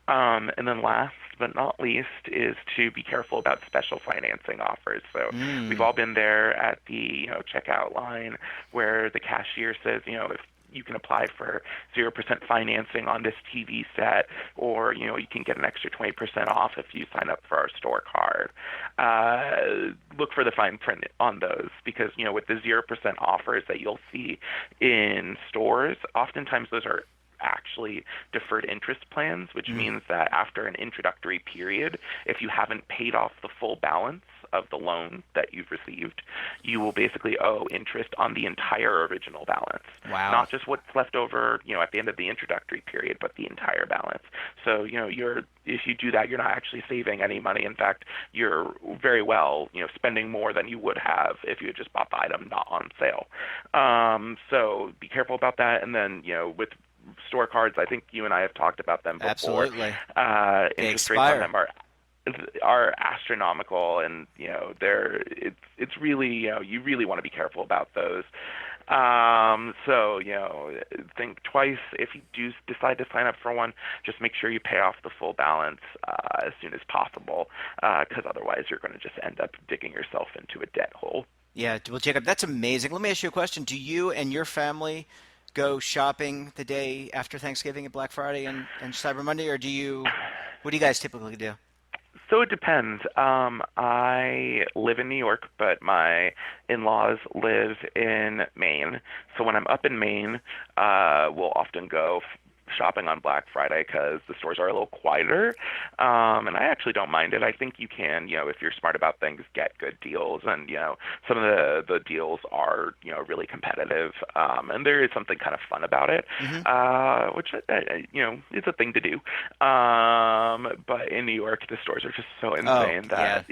And then last but not least is to be careful about special financing offers. So we've all been there at the checkout line where the cashier says, if you can apply for 0% financing on this TV set, or, you can get an extra 20% off if you sign up for our store card. Look for the fine print on those because, with the 0% offers that you'll see in stores, oftentimes those are actually deferred interest plans, which means that after an introductory period, if you haven't paid off the full balance of the loan that you've received, you will basically owe interest on the entire original balance. Wow. Not just what's left over, at the end of the introductory period, but the entire balance. So, if you do that, you're not actually saving any money. In fact, you're very well, spending more than you would have if you had just bought the item not on sale. So be careful about that. And then, with store cards, I think you and I have talked about them before. Absolutely. Interest rates on them are astronomical, and it's really you really want to be careful about those. So think twice if you do decide to sign up for one. Just make sure you pay off the full balance as soon as possible, because otherwise you're going to just end up digging yourself into a debt hole. Yeah, well, Jacob, that's amazing. Let me ask you a question. Do you and your family go shopping the day after Thanksgiving and Black Friday and Cyber Monday, or what do you guys typically do? So it depends. I live in New York, but my in-laws live in Maine. So when I'm up in Maine, we'll often go shopping on Black Friday because the stores are a little quieter, and I actually don't mind it. I think you can, if you're smart about things, get good deals, and some of the deals are really competitive, and there is something kind of fun about it, which is a thing to do. But in New York, the stores are just so insane that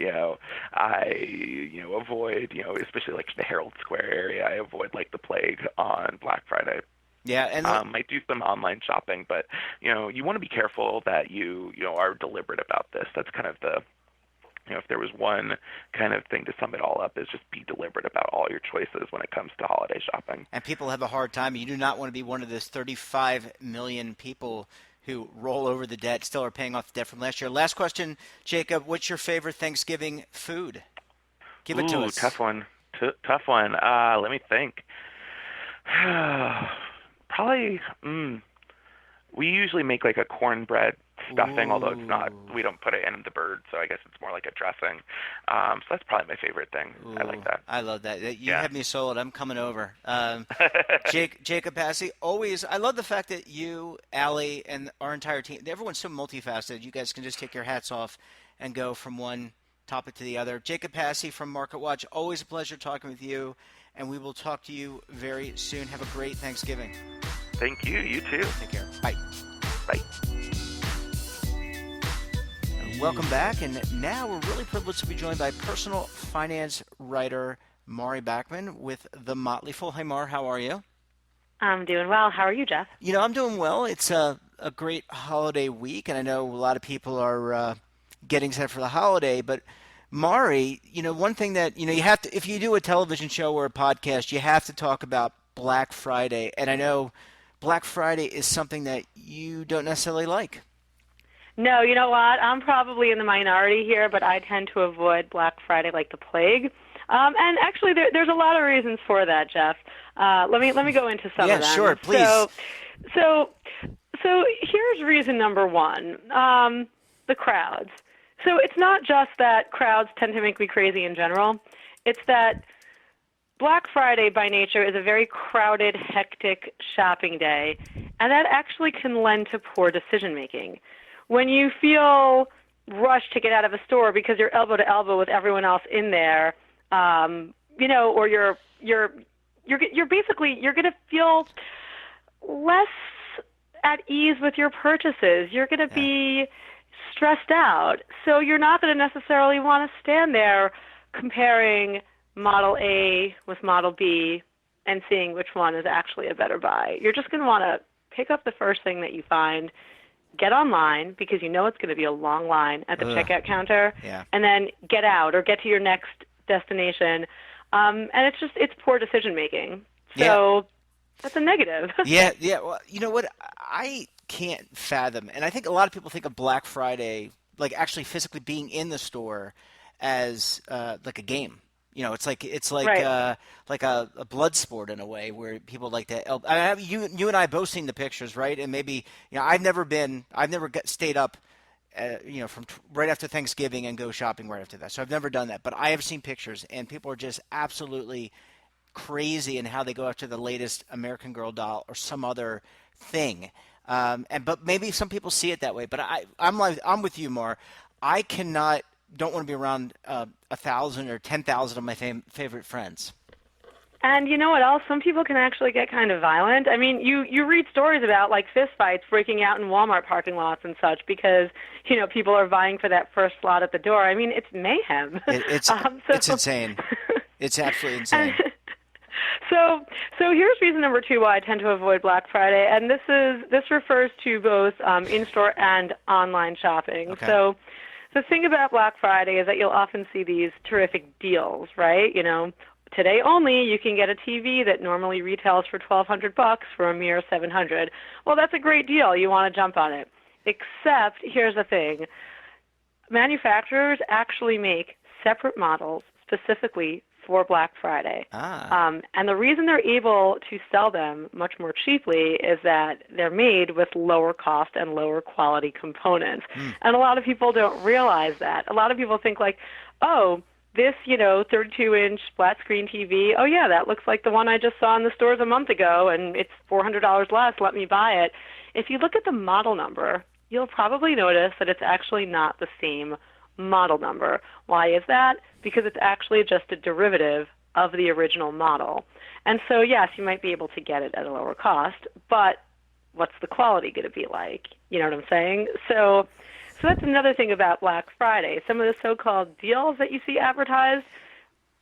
I avoid especially like the Herald Square area. I avoid like the plague on Black Friday. Yeah, and might do some online shopping, but you want to be careful that you are deliberate about this. That's kind of the if there was one kind of thing to sum it all up, is just be deliberate about all your choices when it comes to holiday shopping. And people have a hard time. You do not want to be one of those 35 million people who roll over the debt, still are paying off the debt from last year. Last question, Jacob. What's your favorite Thanksgiving food? Give it to us. Tough one. Tough one. Let me think. Probably, we usually make like a cornbread stuffing, although it's not, we don't put it in the bird, so I guess it's more like a dressing. So that's probably my favorite thing. I like that. I love that. You have me sold. I'm coming over. Jacob Passy, always, I love the fact that you, Allie, and our entire team, everyone's so multifaceted. You guys can just take your hats off and go from one topic to the other. Jacob Passy from Market Watch, always a pleasure talking with you, and we will talk to you very soon. Have a great Thanksgiving. Thank you. You too. Take care. Bye. Bye. Welcome back, and now we're really privileged to be joined by personal finance writer Mari Backman with The Motley Fool. Hi, Mar. How are you? I'm doing well. How are you, Jeff? I'm doing well. It's a great holiday week, and I know a lot of people are getting set for the holiday, but Mari, one thing that, you have to, if you do a television show or a podcast, you have to talk about Black Friday. And I know Black Friday is something that you don't necessarily like. No, you know what? I'm probably in the minority here, but I tend to avoid Black Friday like the plague. And actually, there's a lot of reasons for that, Jeff. Let me go into some Yeah, of them. sure, please. So, so here's reason number one: the crowds. So it's not just that crowds tend to make me crazy in general. It's that Black Friday by nature is a very crowded, hectic shopping day, and that actually can lend to poor decision making. When you feel rushed to get out of a store because you're elbow to elbow with everyone else in there, or you're basically you're going to feel less at ease with your purchases. You're going to be stressed out, so you're not going to necessarily want to stand there comparing Model A with Model B and seeing which one is actually a better buy. You're just going to want to pick up the first thing that you find, get online because you know it's going to be a long line at the checkout counter, and then get out or get to your next destination. And it's poor decision making. So that's a negative. Yeah. Well, you know what? I can't fathom, and I think a lot of people think of Black Friday, like actually physically being in the store, as like a game. It's like Right. like a blood sport in a way where people like to. You and I both seen the pictures, right? And maybe I've never stayed up, from right after Thanksgiving and go shopping right after that. So I've never done that, but I have seen pictures, and people are just absolutely crazy in how they go after the latest American Girl doll or some other thing. But maybe some people see it that way. But I'm with you, Mar. I don't want to be around 1,000 or 10,000 of my favorite friends. And you know what else? Some people can actually get kind of violent. I mean, you read stories about like fist fights breaking out in Walmart parking lots and such because people are vying for that first slot at the door. I mean, it's mayhem. It's insane. It's absolutely insane. So here's reason number two why I tend to avoid Black Friday, and this refers to both in-store and online shopping. Okay. So the thing about Black Friday is that you'll often see these terrific deals, right? Today only you can get a TV that normally retails for $1,200 for a mere $700. Well, that's a great deal. You want to jump on it. Except here's the thing: manufacturers actually make separate models specifically for Black Friday. And the reason they're able to sell them much more cheaply is that they're made with lower cost and lower quality components. And a lot of people don't realize that. A lot of people think like, oh, this, 32-inch flat screen TV, oh yeah, that looks like the one I just saw in the stores a month ago and it's $400 less, let me buy it. If you look at the model number, you'll probably notice that it's actually not the same model number. Why is that? Because it's actually just a derivative of the original model. And so, yes, you might be able to get it at a lower cost, but what's the quality going to be like? You know what I'm saying? So that's another thing about Black Friday. Some of the so-called deals that you see advertised,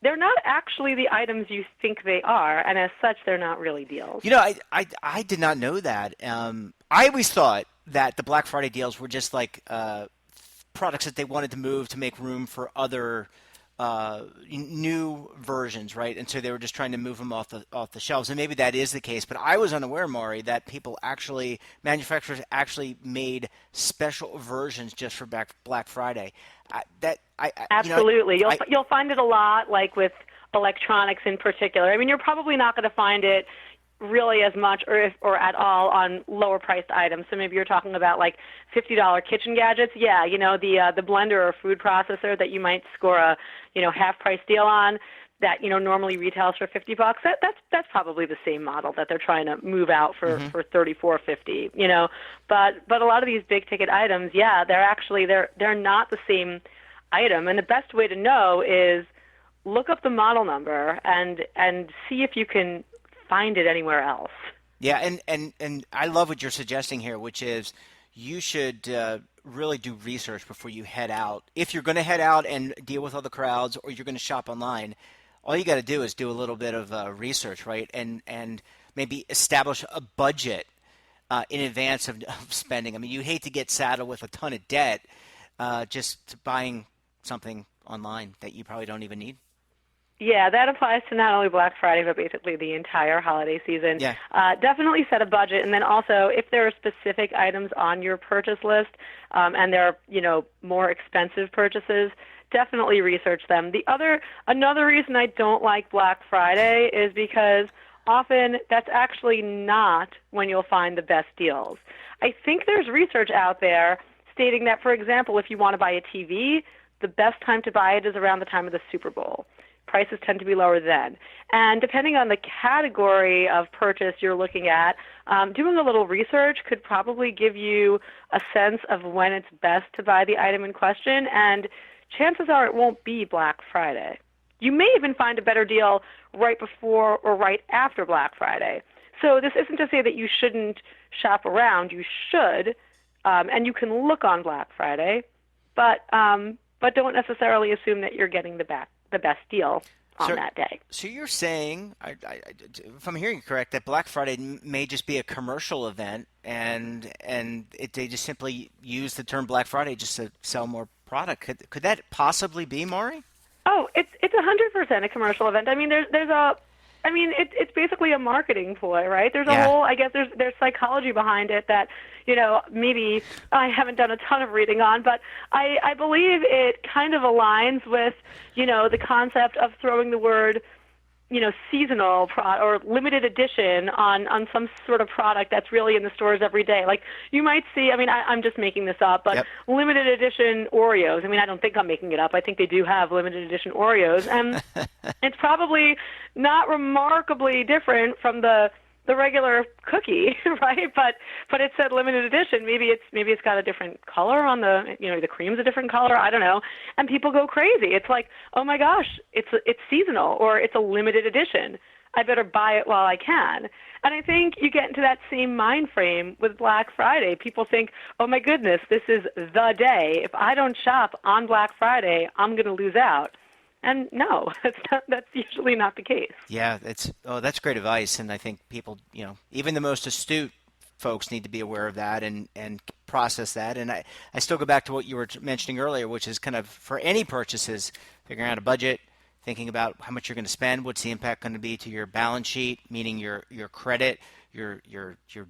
they're not actually the items you think they are, and as such, they're not really deals. I did not know that. I always thought that the Black Friday deals were just like products that they wanted to move to make room for other new versions, right? And so they were just trying to move them off the shelves, and maybe that is the case. But I was unaware, Maury, that manufacturers actually made special versions just for Black Friday. Absolutely, you'll find it a lot, like with electronics in particular. I mean, you're probably not going to find it really as much or at all on lower priced items. So maybe you're talking about like $50 kitchen gadgets. Yeah, the blender or food processor that you might score a half price deal on that normally retails for $50. That's probably the same model that they're trying to move out for $34.50. But a lot of these big ticket items, yeah, they're not the same item. And the best way to know is look up the model number and see if you can find it anywhere else. Yeah, and I love what you're suggesting here, which is you should really do research before you head out. If you're going to head out and deal with all the crowds, or you're going to shop online, all you got to do is do a little bit of research, right? And maybe establish a budget in advance of spending. I mean, you hate to get saddled with a ton of debt just buying something online that you probably don't even need. Yeah, that applies to not only Black Friday, but basically the entire holiday season. Yeah. Definitely set a budget, and then also if there are specific items on your purchase list, and there are, more expensive purchases, definitely research them. Another reason I don't like Black Friday is because often that's actually not when you'll find the best deals. I think there's research out there stating that, for example, if you want to buy a TV, the best time to buy it is around the time of the Super Bowl. Prices tend to be lower then. And depending on the category of purchase you're looking at, doing a little research could probably give you a sense of when it's best to buy the item in question, and chances are it won't be Black Friday. You may even find a better deal right before or right after Black Friday. So this isn't to say that you shouldn't shop around. You should, and you can look on Black Friday, but don't necessarily assume that you're getting the best deal on that day. So you're saying, if I'm hearing you correct, that Black Friday may just be a commercial event, and they just simply use the term Black Friday just to sell more product. Could that possibly be, Maury? Oh, it's 100% a commercial event. I mean, it's basically a marketing ploy, right? There's a whole, I guess there's psychology behind it that, maybe I haven't done a ton of reading on, but I believe it kind of aligns with, the concept of throwing the word, seasonal or limited edition on some sort of product that's really in the stores every day. Like you might see, I'm just making this up, but limited edition Oreos. I don't think I'm making it up. I think they do have limited edition Oreos, and it's probably not remarkably different from the regular cookie, right? But it said limited edition. Maybe it's got a different color on the cream's a different color. I don't know. And people go crazy. It's like, oh my gosh, it's seasonal or it's a limited edition. I better buy it while I can. And I think you get into that same mind frame with Black Friday. People think, oh my goodness, this is the day. If I don't shop on Black Friday, I'm going to lose out. And no, that's usually not the case. Yeah, that's great advice, and I think people, even the most astute folks need to be aware of that and process that. And I still go back to what you were mentioning earlier, which is kind of for any purchases, figuring out a budget, thinking about how much you're going to spend, what's the impact going to be to your balance sheet, meaning your credit, your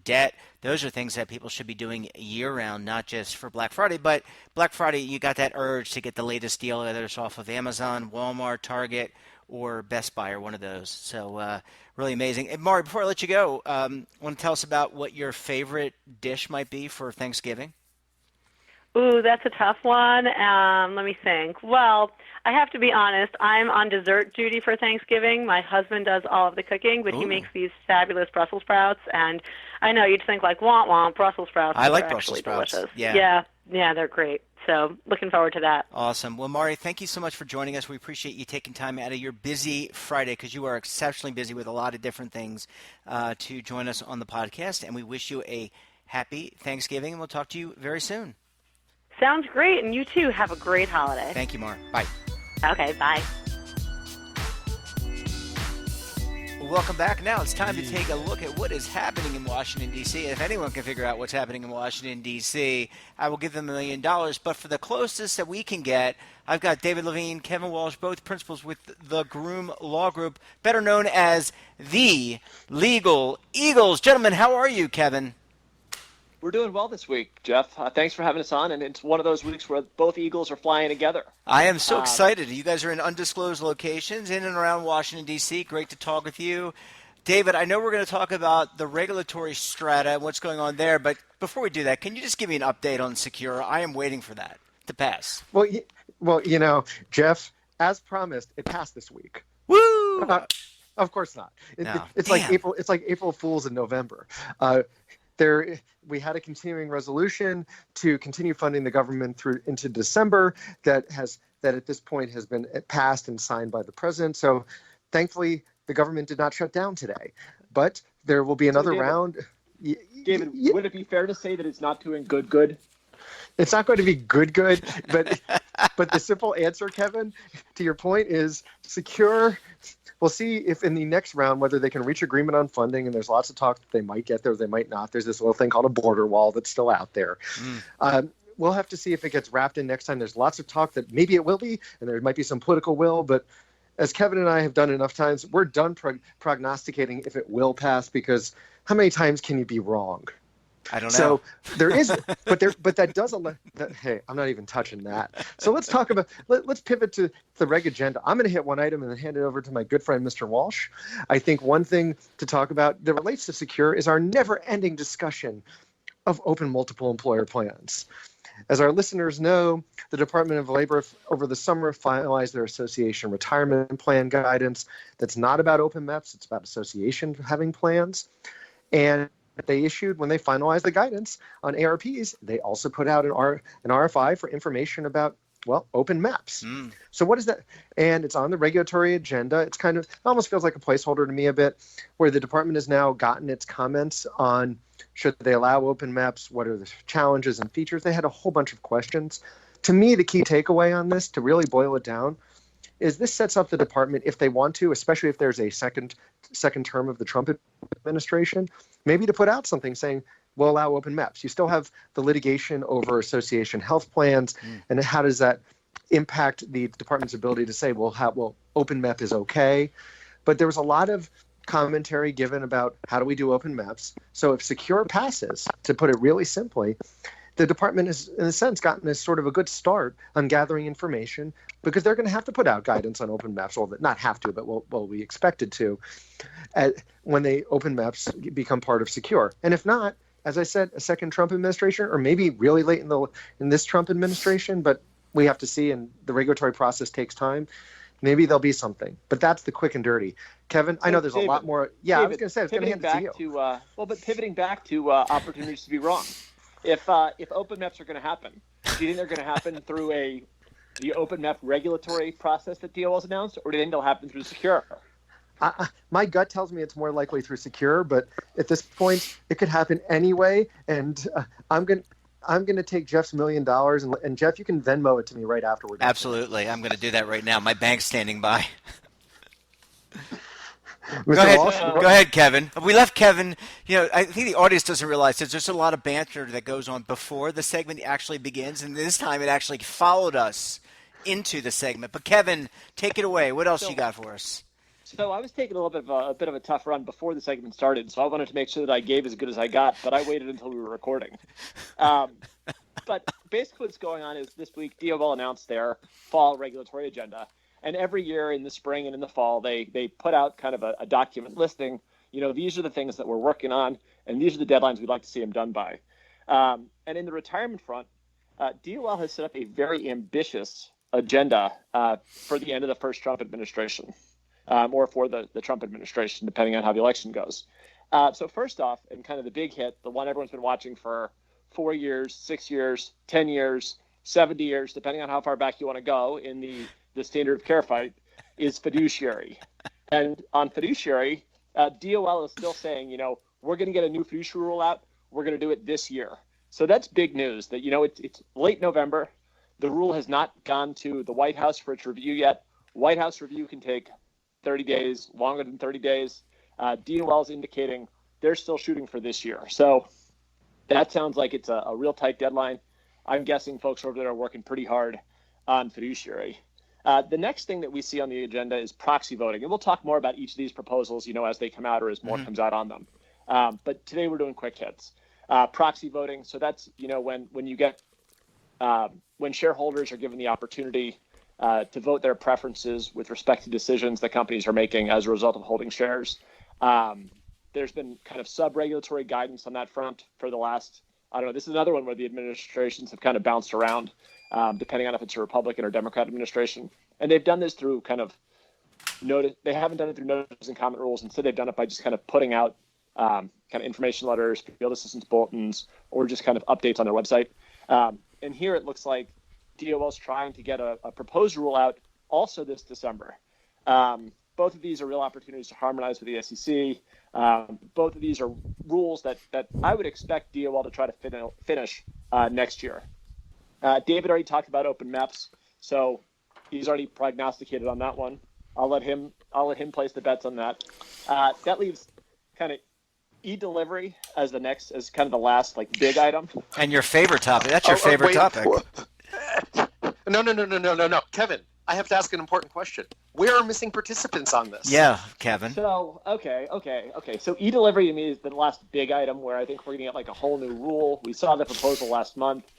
debt. Those are things that people should be doing year-round, not just for Black Friday. But Black Friday, you got that urge to get the latest deal, whether it's off of Amazon, Walmart, Target, or Best Buy, or one of those. So really amazing. And Maury, before I let you go, want to tell us about what your favorite dish might be for Thanksgiving? Ooh, that's a tough one. Let me think. Well, I have to be honest. I'm on dessert duty for Thanksgiving. My husband does all of the cooking, but he makes these fabulous Brussels sprouts. And I know you'd think like, womp, Brussels sprouts. I like Brussels sprouts. Delicious. Yeah, they're great. So looking forward to that. Awesome. Well, Maury, thank you so much for joining us. We appreciate you taking time out of your busy Friday, because you are exceptionally busy with a lot of different things, to join us on the podcast. And we wish you a happy Thanksgiving, and we'll talk to you very soon. Sounds great, and you too have a great holiday. Thank you, Maury. Bye. Okay, bye. Welcome back. Now it's time to take a look at what is happening in Washington, D.C. If anyone can figure out what's happening in Washington, D.C., I will give them $1 million. But for the closest that we can get, I've got David Levine, Kevin Walsh, both principals with the Groom Law Group, better known as the Legal Eagles. Gentlemen, how are you, Kevin? We're doing well this week, Jeff. Thanks for having us on, and it's one of those weeks where both Eagles are flying together. I am so excited. You guys are in undisclosed locations in and around Washington, D.C. Great to talk with you. David, I know we're going to talk about the regulatory strata and what's going on there, but before we do that, can you just give me an update on Secure? I am waiting for that to pass. Well, Jeff, as promised, it passed this week. Woo! Of course not. It's Damn. like April Fools in November. We had a continuing resolution to continue funding the government through into December that at this point has been passed and signed by the president. So thankfully, the government did not shut down today. But there will be another round. David, would it be fair to say that it's not doing good? It's not going to be good, but the simple answer, Kevin, to your point is Secure. We'll see if in the next round whether they can reach agreement on funding, and there's lots of talk that they might get there, they might not. There's this little thing called a border wall that's still out there. We'll have to see if it gets wrapped in next time. There's lots of talk that maybe it will be, and there might be some political will, but as Kevin and I have done enough times, we're done prognosticating if it will pass, because how many times can you be wrong? I don't know. So there is, but that does hey, I'm not even touching that. So let's talk about, let's pivot to the reg agenda. I'm going to hit one item and then hand it over to my good friend, Mr. Walsh. I think one thing to talk about that relates to secure is our never-ending discussion of open multiple employer plans. As our listeners know, the Department of Labor over the summer finalized their association retirement plan guidance. That's not about open MEPs, it's about association having plans. And they issued, when they finalized the guidance on ARPs, they also put out an RFI for information about, well, open MEPs. So what is that? And it's on the regulatory agenda. It's kind of, it almost feels like a placeholder to me a bit, where the department has now gotten its comments on should they allow open MEPs, what are the challenges and features. They had a whole bunch of questions. To me, the key takeaway on this, to really boil it down, is this sets up the department, if they want to, especially if there's a second term of the Trump administration, maybe to put out something saying, we'll allow open MEPs. You still have the litigation over association health plans, and how does that impact the department's ability to say, well, open MEP is okay. But there was a lot of commentary given about how do we do open MEPs. So if secure passes, to put it really simply, the department has, in a sense, gotten a sort of a good start on gathering information, because they're going to have to put out guidance on open MEPs, well, not have to, but will be expected to, when they open MEPs become part of secure. And if not, as I said, a second Trump administration, or maybe really late in this Trump administration, but we have to see, and the regulatory process takes time. Maybe there'll be something, but that's the quick and dirty. Kevin, I know there's David, a lot more. Yeah, David, I was going to say, I was going to hand it to you. But pivoting back to opportunities to be wrong. If open MEPs are going to happen, do you think they're going to happen through the open MEP regulatory process that DOL has announced, or do you think they'll happen through secure? My gut tells me it's more likely through secure, but at this point, it could happen anyway. And I'm going to take Jeff's $1 million, and Jeff, you can Venmo it to me right afterward. Absolutely, I'm going to do that right now. My bank's standing by. Go ahead, Kevin. We left Kevin. I think the audience doesn't realize there's just a lot of banter that goes on before the segment actually begins, and this time it actually followed us into the segment. But Kevin, take it away. What else you got for us? So I was taking a bit of a tough run before the segment started, so I wanted to make sure that I gave as good as I got, but I waited until we were recording. But basically what's going on is this week DOL announced their fall regulatory agenda. And every year in the spring and in the fall, they put out kind of a document listing, these are the things that we're working on, and these are the deadlines we'd like to see them done by. And in the retirement front, DOL has set up a very ambitious agenda for the end of the first Trump administration, or for the Trump administration, depending on how the election goes. So first off, and kind of the big hit, the one everyone's been watching for 4 years, 6 years, 10 years, 70 years, depending on how far back you want to go in the standard of care fight, is fiduciary. And on fiduciary, DOL is still saying, we're going to get a new fiduciary rule out. We're going to do it this year. So that's big news that, it's late November. The rule has not gone to the White House for its review yet. White House review can take 30 days, longer than 30 days. DOL is indicating they're still shooting for this year. So that sounds like it's a real tight deadline. I'm guessing folks over there are working pretty hard on fiduciary. The next thing that we see on the agenda is proxy voting. And we'll talk more about each of these proposals, as they come out or as more comes out on them. But today we're doing quick hits. Proxy voting. So that's, when you get, when shareholders are given the opportunity to vote their preferences with respect to decisions that companies are making as a result of holding shares. There's been kind of sub-regulatory guidance on that front for the last, this is another one where the administrations have kind of bounced around, depending on if it's a Republican or Democrat administration. And they've done this through kind of notice. They haven't done it through notice and comment rules. Instead, they've done it by just kind of putting out kind of information letters, field assistance bulletins, or just kind of updates on their website. And here it looks like DOL is trying to get a proposed rule out also this December. Both of these are real opportunities to harmonize with the SEC. Both of these are rules that I would expect DOL to try to finish next year. David already talked about open MEPs, so he's already prognosticated on that one. I'll let him place the bets on that. That leaves kind of e-delivery as kind of the last big item. And your favorite topic. That's your favorite topic. No, Kevin. I have to ask an important question. Where are missing participants on this? Yeah, Kevin. So, okay. So e-delivery to me is the last big item where I think we're going to get like a whole new rule. We saw the proposal last month.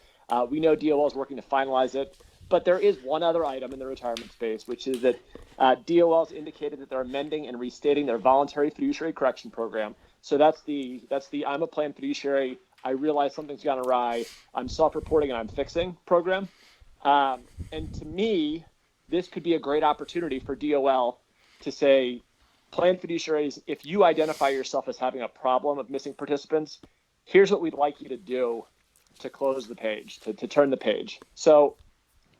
We know DOL is working to finalize it. But there is one other item in the retirement space, which is that DOL has indicated that they're amending and restating their voluntary fiduciary correction program. So that's the I'm a plan fiduciary. I realize something's gone awry. I'm self-reporting and I'm fixing program. And to me, this could be a great opportunity for DOL to say, plan fiduciaries, if you identify yourself as having a problem of missing participants, here's what we'd like you to do to close the page, to turn the page. So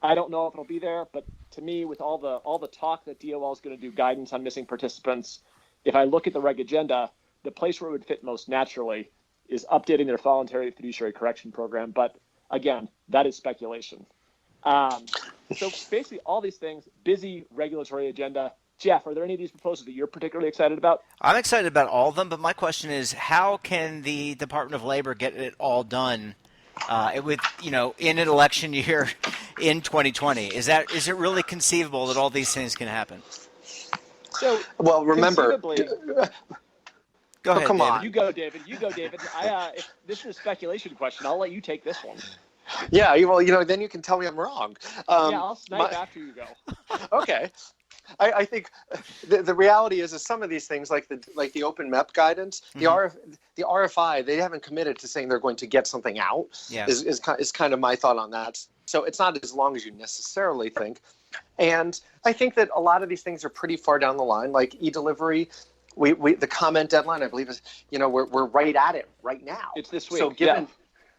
I don't know if it'll be there, but to me, with all the talk that DOL is going to do guidance on missing participants, if I look at the reg agenda, the place where it would fit most naturally is updating their voluntary fiduciary correction program. But again, that is speculation. So basically all these things, busy regulatory agenda. Jeff, are there any of these proposals that you're particularly excited about? I'm excited about all of them, but my question is, how can the Department of Labor get it all done with, in an election year in 2020? Is it really conceivable that all these things can happen? So, well, remember. Go ahead, come David. on. You go, David. If this is a speculation question, I'll let you take this one. Yeah, well, then you can tell me I'm wrong. Yeah, I'll snipe after you go. Okay. I think the reality is some of these things, like the open MEP guidance, the RFI, they haven't committed to saying they're going to get something out. Yeah. Is kind of my thought on that. So it's not as long as you necessarily think. And I think that a lot of these things are pretty far down the line, like e-delivery. We the comment deadline, I believe, is we're right at it right now. It's this week. So given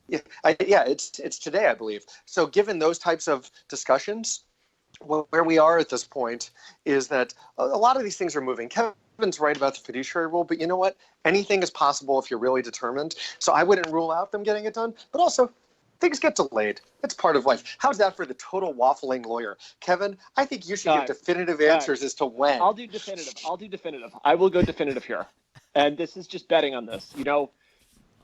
it's today, I believe. So given those types of discussions, where we are at this point is that a lot of these things are moving. Kevin's right about the fiduciary rule, but you know what? Anything is possible if you're really determined. So I wouldn't rule out them getting it done, but also things get delayed. It's part of life. How's that for the total waffling lawyer? Kevin, I think you should give definitive answers as to when. I'll do definitive. I will go definitive here. And this is just betting on this.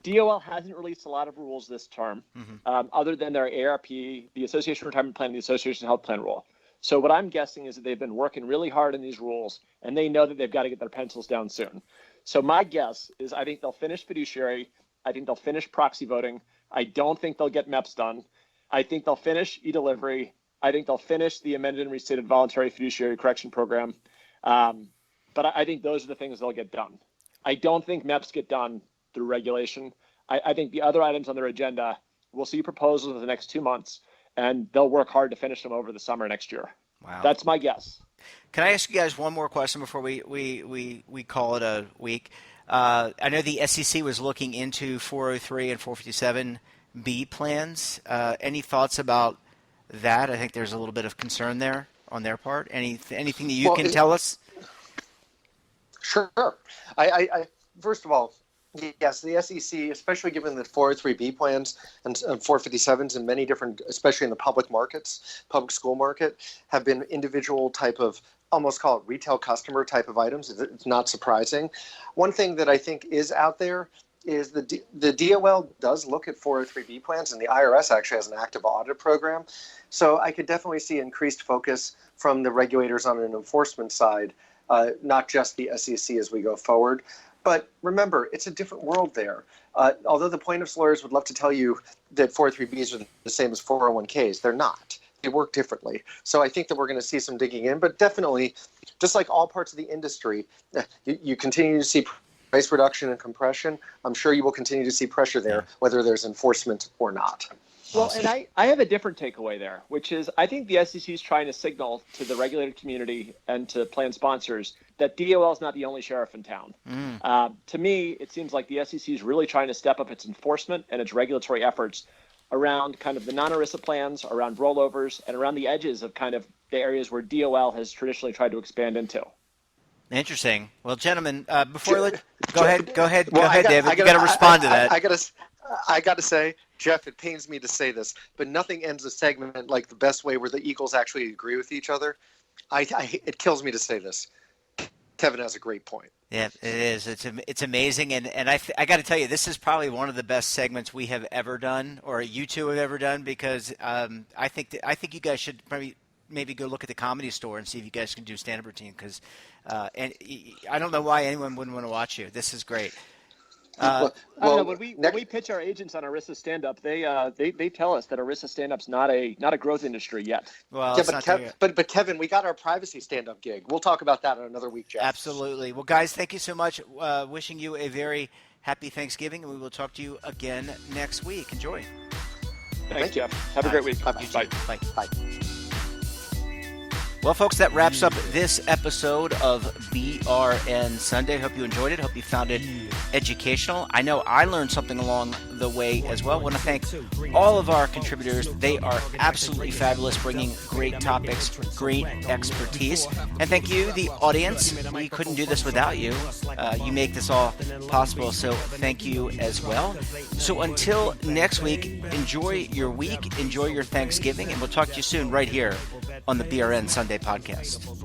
DOL hasn't released a lot of rules this term, other than their ARP, the Association Retirement Plan, and the Association Health Plan rule. So what I'm guessing is that they've been working really hard on these rules, and they know that they've got to get their pencils down soon. So my guess is I think they'll finish fiduciary. I think they'll finish proxy voting. I don't think they'll get MEPS done. I think they'll finish e-delivery. I think they'll finish the amended and restated voluntary fiduciary correction program. But I think those are the things they'll get done. I don't think MEPS get done through regulation. I think the other items on their agenda, we'll see proposals in the next 2 months, and they'll work hard to finish them over the summer next year. Wow. That's my guess. Can I ask you guys one more question before we call it a week? I know the SEC was looking into 403 and 457B plans. Any thoughts about that? I think there's a little bit of concern there on their part. Anything that you can tell us? Sure. I first of all, yes, the SEC, especially given the 403B plans and 457s and many different, especially in the public markets, public school market, have been individual type of, almost call it retail customer type of items. It's not surprising. One thing that I think is out there is the DOL does look at 403B plans, and the IRS actually has an active audit program. So I could definitely see increased focus from the regulators on an enforcement side, not just the SEC as we go forward. But remember, it's a different world there. Although the plaintiffs' lawyers would love to tell you that 403Bs are the same as 401Ks, they're not. They work differently. So I think that we're going to see some digging in. But definitely, just like all parts of the industry, you continue to see price reduction and compression. I'm sure you will continue to see pressure there, whether there's enforcement or not. Well, and I have a different takeaway there, which is I think the SEC is trying to signal to the regulated community and to plan sponsors that DOL is not the only sheriff in town. To me, it seems like the SEC is really trying to step up its enforcement and its regulatory efforts around kind of the non-ERISA plans, around rollovers, and around the edges of kind of the areas where DOL has traditionally tried to expand into. Interesting. Well, gentlemen, before go ahead, David. You got to respond to that. I got to say, Jeff, it pains me to say this, but nothing ends a segment like the best way where the Eagles actually agree with each other. It kills me to say this. Kevin has a great point. Yeah, it is. It's amazing, and I got to tell you, this is probably one of the best segments we have ever done, or you two have ever done, because I think you guys should probably maybe go look at the Comedy Store and see if you guys can do stand-up routine, because and I don't know why anyone wouldn't want to watch you. This is great. I don't know, when we pitch our agents on Arista stand-up, they tell us that Arista stand-up's not a growth industry yet. Well, yeah, but Kevin, we got our privacy stand-up gig. We'll talk about that in another week, Jeff. Absolutely. Well, guys, thank you so much. Wishing you a very happy Thanksgiving, and we will talk to you again next week. Enjoy. Thanks, Jeff. Have a great week. Bye-bye. Bye. Bye. Well, folks, that wraps up this episode of BRN Sunday. Hope you enjoyed it. Hope you found it educational. I know I learned something along the way as well. I want to thank all of our contributors. They are absolutely fabulous, bringing great topics, great expertise. And thank you, the audience. We couldn't do this without you. You make this all possible, so thank you as well. So until next week, enjoy your week, enjoy your Thanksgiving, and we'll talk to you soon right here on the BRN Sunday podcast.